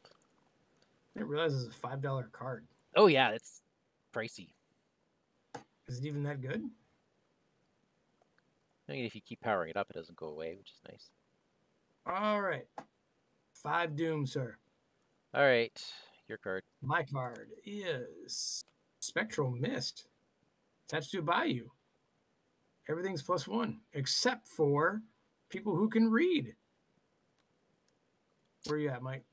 I didn't realize it was a $5 card. Oh yeah, it's pricey. Is it even that good? I mean, if you keep powering it up, it doesn't go away, which is nice. All right. 5 doom, sir. All right, your card. My card is Spectral Mist. Attached to a bayou. Everything's +1, except for people who can read. Where are you at, Mike?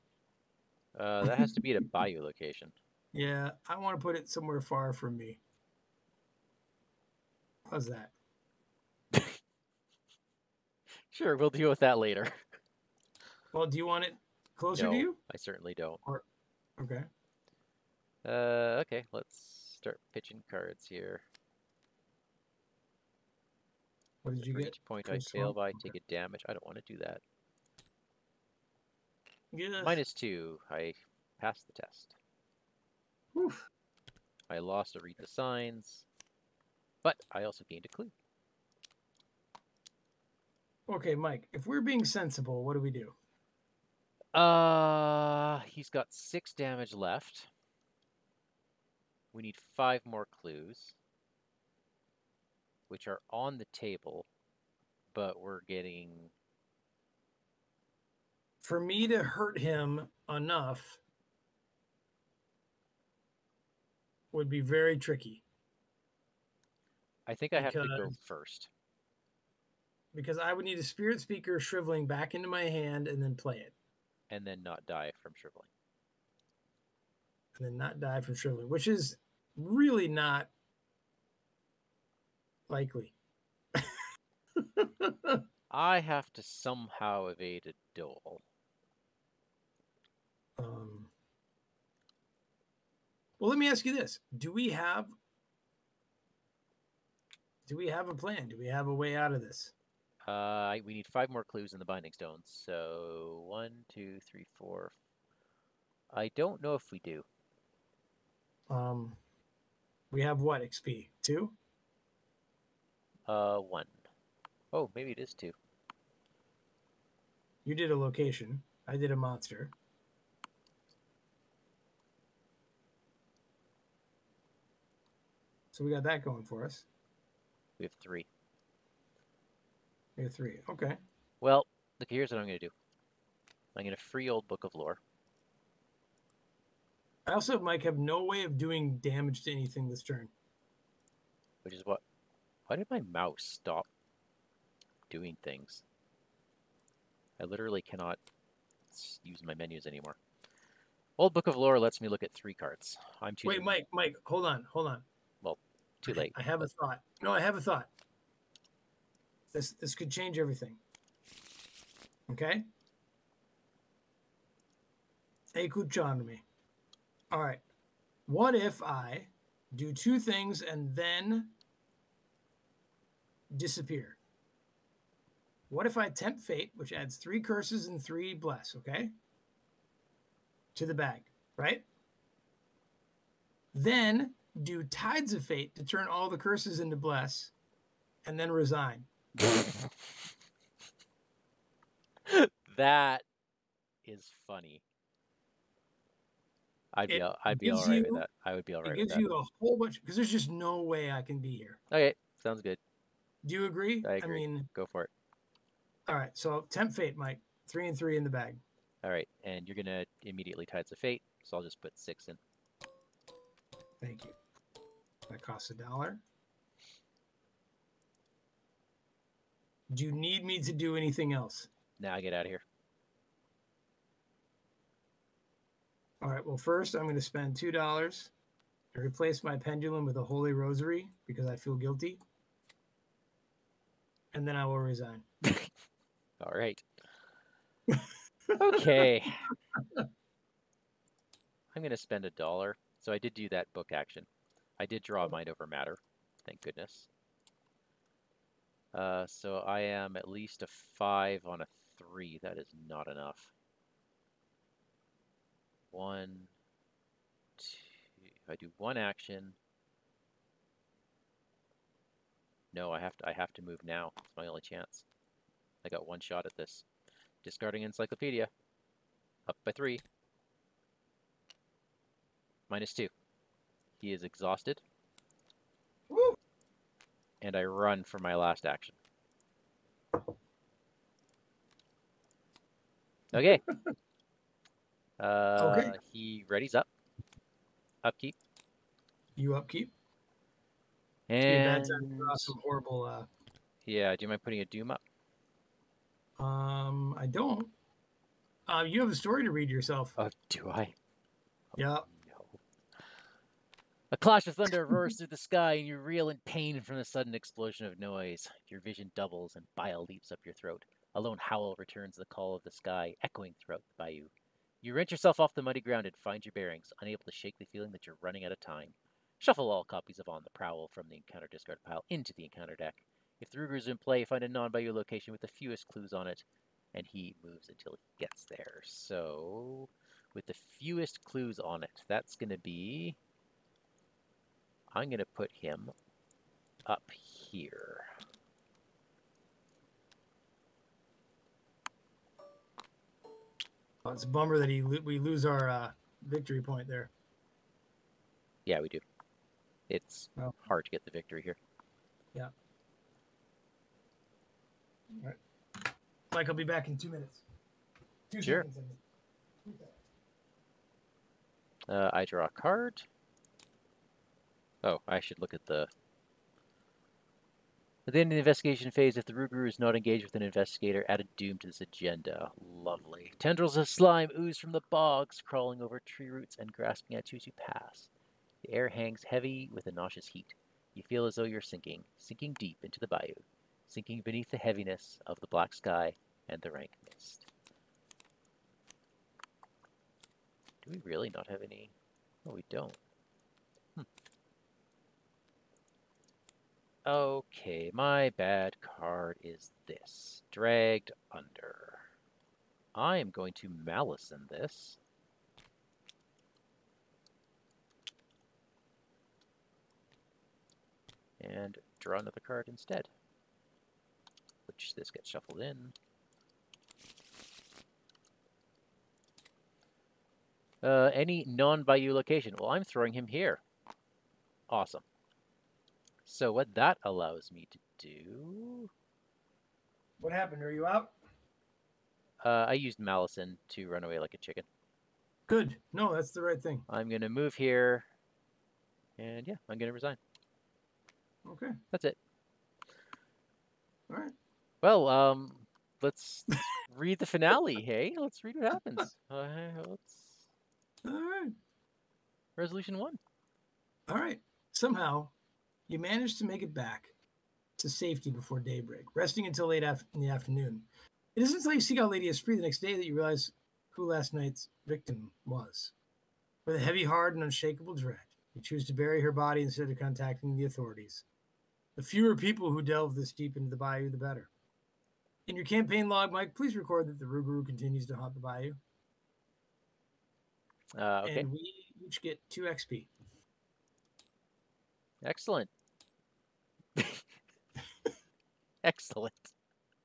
That has to be at a bayou location. Yeah, I want to put it somewhere far from me. How's that? Sure, we'll deal with that later. Well, do you want it closer to you? I certainly don't. Okay. Okay, let's start pitching cards here. What did you get? Each point I fail by, take a damage. I don't want to do that. Yes. -2. I passed the test. Oof. I lost a read the signs. But I also gained a clue. Okay, Mike, if we're being sensible, what do we do? He's got 6 damage left. We need 5 more clues, which are on the table, but we're getting... For me to hurt him enough would be very tricky. I think I have to go first. Because I would need a spirit speaker shriveling back into my hand and then play it. And then not die from shriveling. And then not die from shriveling, which is really not likely. I have to somehow evade a duel. Well, let me ask you this. Do we have a plan? Do we have a way out of this? We need 5 more clues in the binding stones. So 1, 2, 3, 4. I don't know if we do. We have what, XP? 2? 1. Oh, maybe it is 2. You did a location. I did a monster. So we got that going for us. We have 3. We have 3. Okay. Well, look, here's what I'm going to do. I'm going to free old Book of Lore. I also, Mike, have no way of doing damage to anything this turn. Which is what... Why did my mouse stop doing things? I literally cannot use my menus anymore. Old Book of Lore lets me look at 3 cards. I'm choosing... Wait, Mike, hold on. Well, too late. I have a thought. No, I have a thought. This could change everything. Okay? Écoute me. All right. What if I do 2 things and then disappear? What if I tempt fate, which adds 3 curses and 3 bless, okay? To the bag, right? Then do tides of fate to turn all the curses into bless, and then resign. That is funny. I'd be all right with that. I would be all right with that. It gives you a whole bunch, because there's just no way I can be here. Okay, sounds good. Do you agree? I agree. I mean, go for it. All right, so tempt fate, Mike. 3 and 3 in the bag. All right, and you're gonna immediately tides of fate, so I'll just put 6 in. Thank you. That costs $1. Do you need me to do anything else? Now get out of here. All right, well, first I'm going to spend $2 to replace my pendulum with a holy rosary because I feel guilty. And then I will resign. All right. Okay. I'm going to spend $1. So I did do that book action. I did draw Mind Over Matter. Thank goodness. So I am at least a 5 on a 3. That is not enough. 1, 2. If I do 1 action, no, I have to move now. It's my only chance. I got 1 shot at this. Discarding Encyclopedia. Up by 3. -2. He is exhausted. Woo! And I run for my last action. Okay. Okay. He readies up. Upkeep. You upkeep. And bad time to draw some horrible. Yeah. Do you mind putting a doom up? I don't. You have a story to read yourself. Oh, do I? Yeah. No. A clash of thunder roars through the sky, and you reel in pain from the sudden explosion of noise. Your vision doubles, and bile leaps up your throat. A lone howl returns the call of the sky, echoing throughout the bayou. You wrench yourself off the muddy ground and find your bearings, unable to shake the feeling that you're running out of time. Shuffle all copies of On the Prowl from the encounter discard pile into the encounter deck. If the Rougarou is in play, find a non-bayou location with the fewest clues on it, and he moves until he gets there. So, with the fewest clues on it, that's going to be... I'm going to put him up here. Well, it's a bummer that we lose our victory point there. Yeah, we do. It's hard to get the victory here. Yeah. All right. Mike, I'll be back in 2 minutes. 2 Sure. seconds. I draw a card. Oh, I should look at the... At the end of the investigation phase, if the Rougarou is not engaged with an investigator, add a doom to this agenda. Lovely. Tendrils of slime ooze from the bogs, crawling over tree roots and grasping at you as you pass. The air hangs heavy with a nauseous heat. You feel as though you're sinking deep into the bayou, sinking beneath the heaviness of the black sky and the rank mist. Do we really not have any? No, we don't. Okay, my bad card is this. Dragged under. I am going to malison this. And draw another card instead. Which this gets shuffled in. Any non-bayou location. Well, I'm throwing him here. Awesome. So what that allows me to do... What happened? Are you out? I used malison to run away like a chicken. Good. No, that's the right thing. I'm going to move here. And yeah, I'm going to resign. Okay. That's it. All right. Well, let's read the finale, hey? Let's read what happens. All right. Resolution 1. All right. Somehow, you managed to make it back to safety before daybreak, resting until late in the afternoon. It isn't until you seek out Lady Esprit the next day that you realize who last night's victim was. With a heavy heart and unshakable dread, you choose to bury her body instead of contacting the authorities. The fewer people who delve this deep into the bayou, the better. In your campaign log, Mike, please record that the Rougarou continues to haunt the bayou. Okay. And we each get 2 XP. Excellent. Excellent.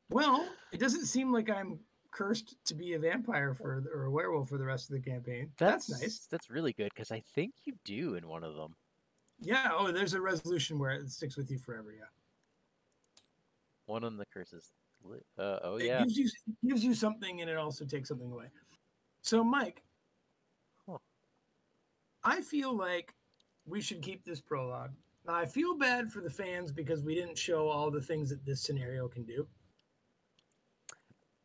Well, it doesn't seem like I'm cursed to be a vampire or a werewolf for the rest of the campaign. That's nice. That's really good, because I think you do in one of them. Yeah. Oh, there's a resolution where it sticks with you forever. Yeah. One of the curses. Oh, It yeah. gives you something, and it also takes something away. So, Mike, I feel like we should keep this prologue. Now, I feel bad for the fans because we didn't show all the things that this scenario can do.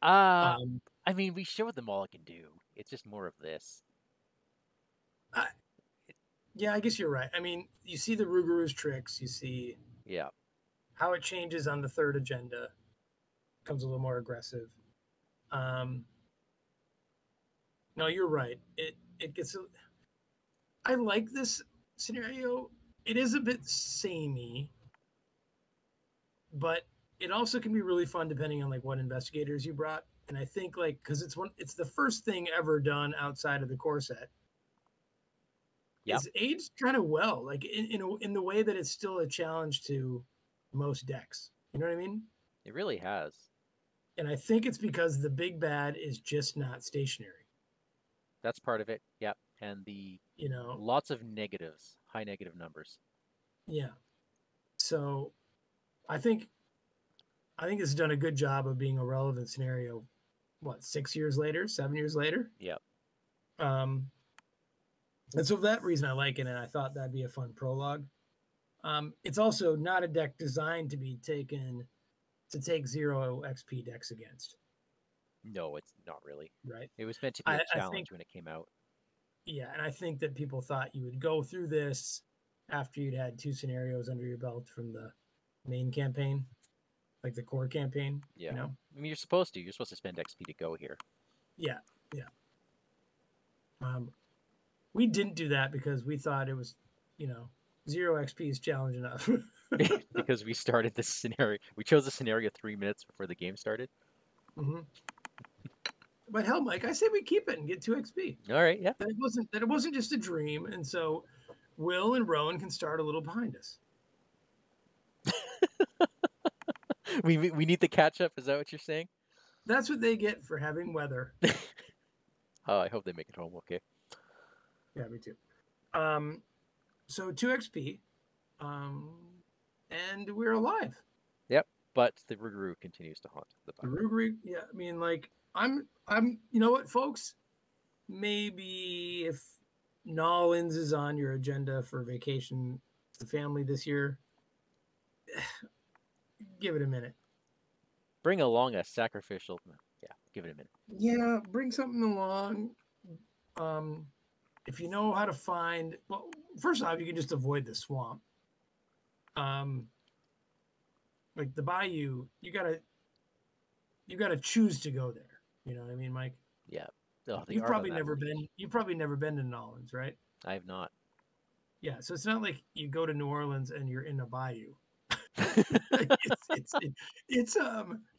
I mean, we showed them all it can do. It's just more of this. Yeah, I guess you're right. I mean, you see the Rougarou's tricks. You see how it changes on the third agenda. Becomes a little more aggressive. No, you're right. It gets... I like this scenario. It is a bit samey, but it also can be really fun depending on like what investigators you brought. And I think like because it's the first thing ever done outside of the core set. It's aged kind of well, like in the way that it's still a challenge to most decks. You know what I mean? It really has. And I think it's because the big bad is just not stationary. That's part of it. Yep. And the lots of negatives, high negative numbers. Yeah. So I think this has done a good job of being a relevant scenario. What, 6 years later, 7 years later? Yep. And so for that reason, I like it, and I thought that'd be a fun prologue. It's also not a deck designed to be taken to take 0 XP decks against. No, it's not really. Right. It was meant to be a challenge when it came out. Yeah, and I think that people thought you would go through this after you'd had 2 scenarios under your belt from the main campaign, like the core campaign. Yeah. You know? I mean, you're supposed to. You're supposed to spend XP to go here. Yeah, yeah. We didn't do that because we thought it was, 0 XP is challenge enough. Because we started this scenario. We chose the scenario 3 minutes before the game started. Mm-hmm. But hell, Mike, I say we keep it and get 2 XP. All right, yeah. That it wasn't just a dream, and so Will and Rowan can start a little behind us. We need the catch up. Is that what you're saying? That's what they get for having weather. Oh, I hope they make it home okay. Yeah, me too. So 2 XP, and we're alive. Yep, but the Rougarou continues to haunt the The background. Rougarou, yeah, I mean, like, you know what, folks? Maybe if Nolans is on your agenda for vacation with the family this year, give it a minute. Bring along a sacrificial. Yeah, give it a minute. Yeah, bring something along. If you know how to find, well, first off, you can just avoid the swamp. Like the bayou, you gotta choose to go there. You know what I mean, Mike? Yeah. Oh, the You've art of probably that never been. location. You've probably never been to Nolans, right? I have not. Yeah, so it's not like you go to New Orleans and you're in a bayou.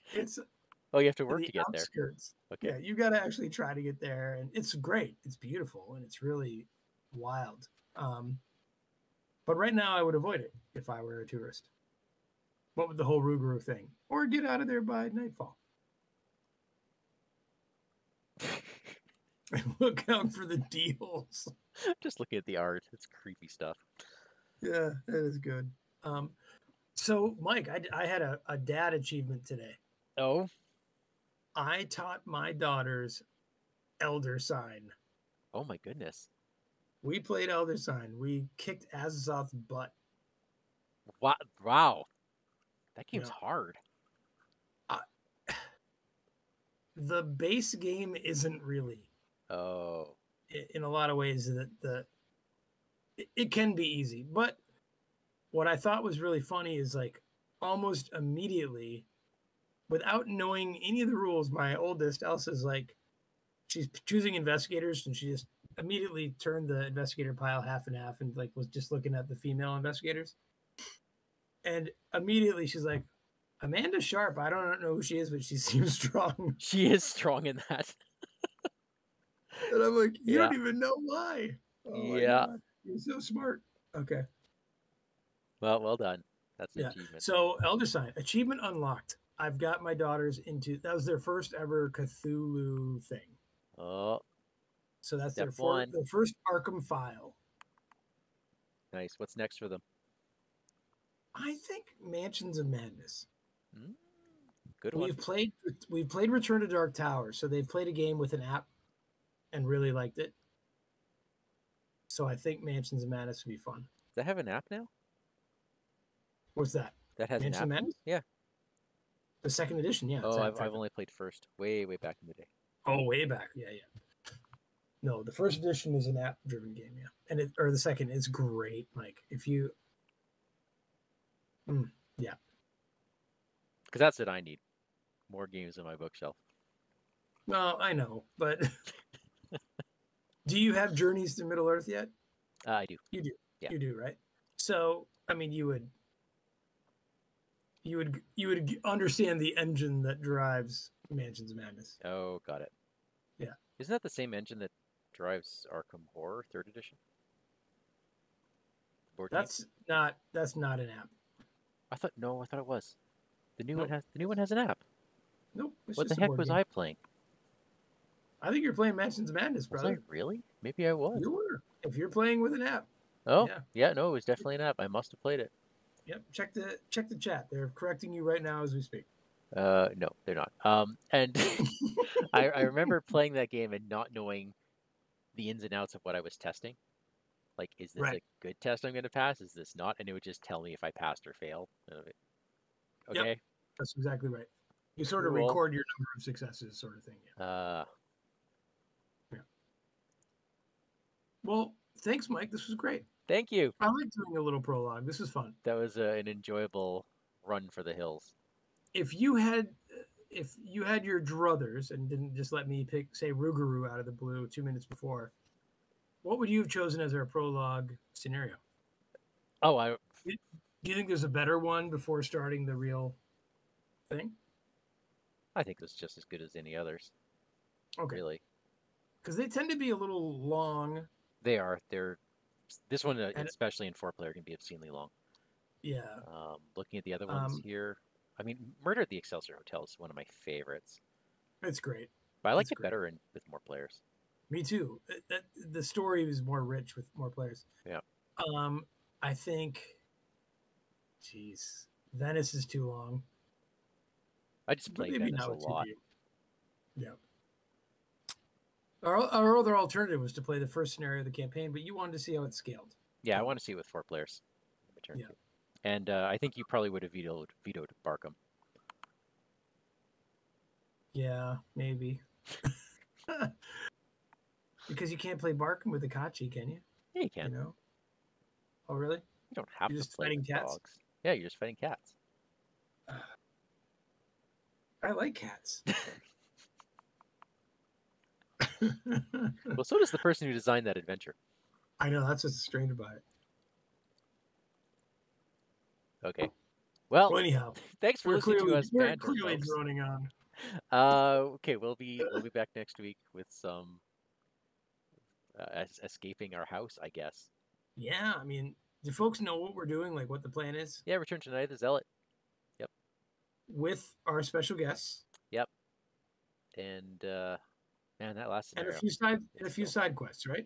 It's Oh, you have to work the to get there. outskirts. Okay. Yeah, you got to actually try to get there, and it's great. It's beautiful, and it's really wild. But right now, I would avoid it if I were a tourist. What with the whole Rougarou thing, or get out of there by nightfall. And look out for the deals. Just looking at the art, it's creepy stuff. Yeah, it is good. So, Mike, I had a dad achievement today. Oh, I taught my daughters Elder Sign. oh my goodness! We played Elder Sign. We kicked Azazoth's butt. Wow, that game's Yeah. hard. The base game isn't really. Oh, In a lot of ways, it can be easy. But what I thought was really funny is like almost immediately, without knowing any of the rules, my oldest Elsa's like, she's choosing investigators, and she just immediately turned the investigator pile half and half, and like was just looking at the female investigators. And immediately she's like, Amanda Sharp, I don't know who she is, but she seems strong. she is strong in that. And I'm like, you Yeah. don't even know why. Oh my Yeah. God. You're so smart. Okay. Well done. That's an Yeah. achievement. So Elder Sign, achievement unlocked. I've got my daughters into, that was their first ever Cthulhu thing. Oh, So that's step their one. first Arkham file. Nice. What's next for them? I think Mansions of Madness. Good one. We've played Return to Dark Tower, so they've played a game with an app and really liked it. So I think Mansions of Madness would be fun. Does that have an app now? What's that? That has Mansions an of app. Madness? Yeah. The second edition, yeah. Oh, I've only played first, way back in the day. Oh, way back, yeah. No, the first edition is an app-driven game, yeah, and or the second is great. Like if you, yeah, Because that's what I need. More games on my bookshelf. no, I know, but do you have Journeys to Middle Earth yet? I do. You do. Yeah. You do, right? So, I mean, you would understand the engine that drives Mansions of Madness. Oh, got it. Yeah. Isn't that the same engine that drives Arkham Horror 3rd edition? That's not an app. I thought it was. The new Nope. one has an app. Nope. What the heck was I playing? I think you're playing Mansions of Madness, brother. Was I really? Maybe I was. You were. If you're playing with an app. Oh, yeah, no, it was definitely an app. I must have played it. Yep. Check the chat. They're correcting you right now as we speak. No, they're not. And I remember playing that game and not knowing the ins and outs of what I was testing. Like, is this a good test I'm going to pass? Is this not? And it would just tell me if I passed or failed. Okay. Yep. That's exactly right. You sort of record your number of successes, sort of thing. Yeah. Yeah. Well, thanks, Mike. This was great. Thank you. I like doing a little prologue. This was fun. That was an enjoyable run for the hills. If you had your druthers and didn't just let me pick, say, Rougarou out of the blue 2 minutes before, what would you have chosen as our prologue scenario? Oh, do you think there's a better one before starting the real thing? I think it's just as good as any others. Okay. Really. Because they tend to be a little long. They are. This one, especially in 4-player, can be obscenely long. Yeah. Looking at the other ones here. I mean, Murder at the Excelsior Hotel is one of my favorites, It's great. but I like It's it great. better with more players. Me too. The story was more rich with more players. Yeah. I think. Jeez, Venice is too long. I just played Maybe Venice not a with lot. Yeah. Our other alternative was to play the first scenario of the campaign, but you wanted to see how it scaled. Yeah, I want to see it with 4 players. Yeah. And I think you probably would have vetoed Barkham. Yeah, maybe. Because you can't play Barkham with Akachi, can you? Yeah, you can. You know? Oh, really? You don't have You're to just play fighting with cats? dogs. Yeah, you're just fighting cats. I like cats. Well, so does the person who designed that adventure. I know, that's what's strange about it. Okay. Well, anyhow, thanks for listening to us we're banter, clearly folks. droning on. Okay, we'll be back next week with some escaping our house, I guess. Yeah, I mean, do folks know what we're doing? Like what the plan is? Yeah, Return to Night of the Zealot. Yep. With our special guests. Yep. And man, that last scenario. And a few side quests, right?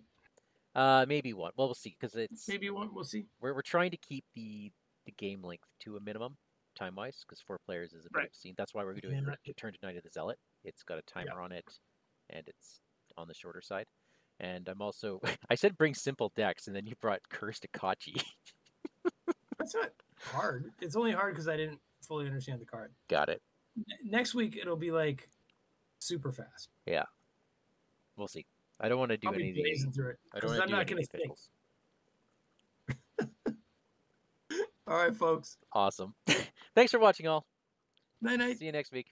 Maybe one. Well, we'll see because it's maybe one. We'll see. We're trying to keep the game length to a minimum time wise because 4 players is a bit obscene. That's why we're doing Return to Night of the Zealot. It's got a timer on it, and it's on the shorter side. And I'm also I said bring simple decks, and then you brought Cursed Akachi. That's not hard. It's only hard because I didn't fully understand the card. Got it. Next week it'll be like super fast. Yeah, we'll see. I don't want to do any of the. I don't want to do any of the officials. All right, folks. Awesome. Thanks for watching, all. Night night. See you next week.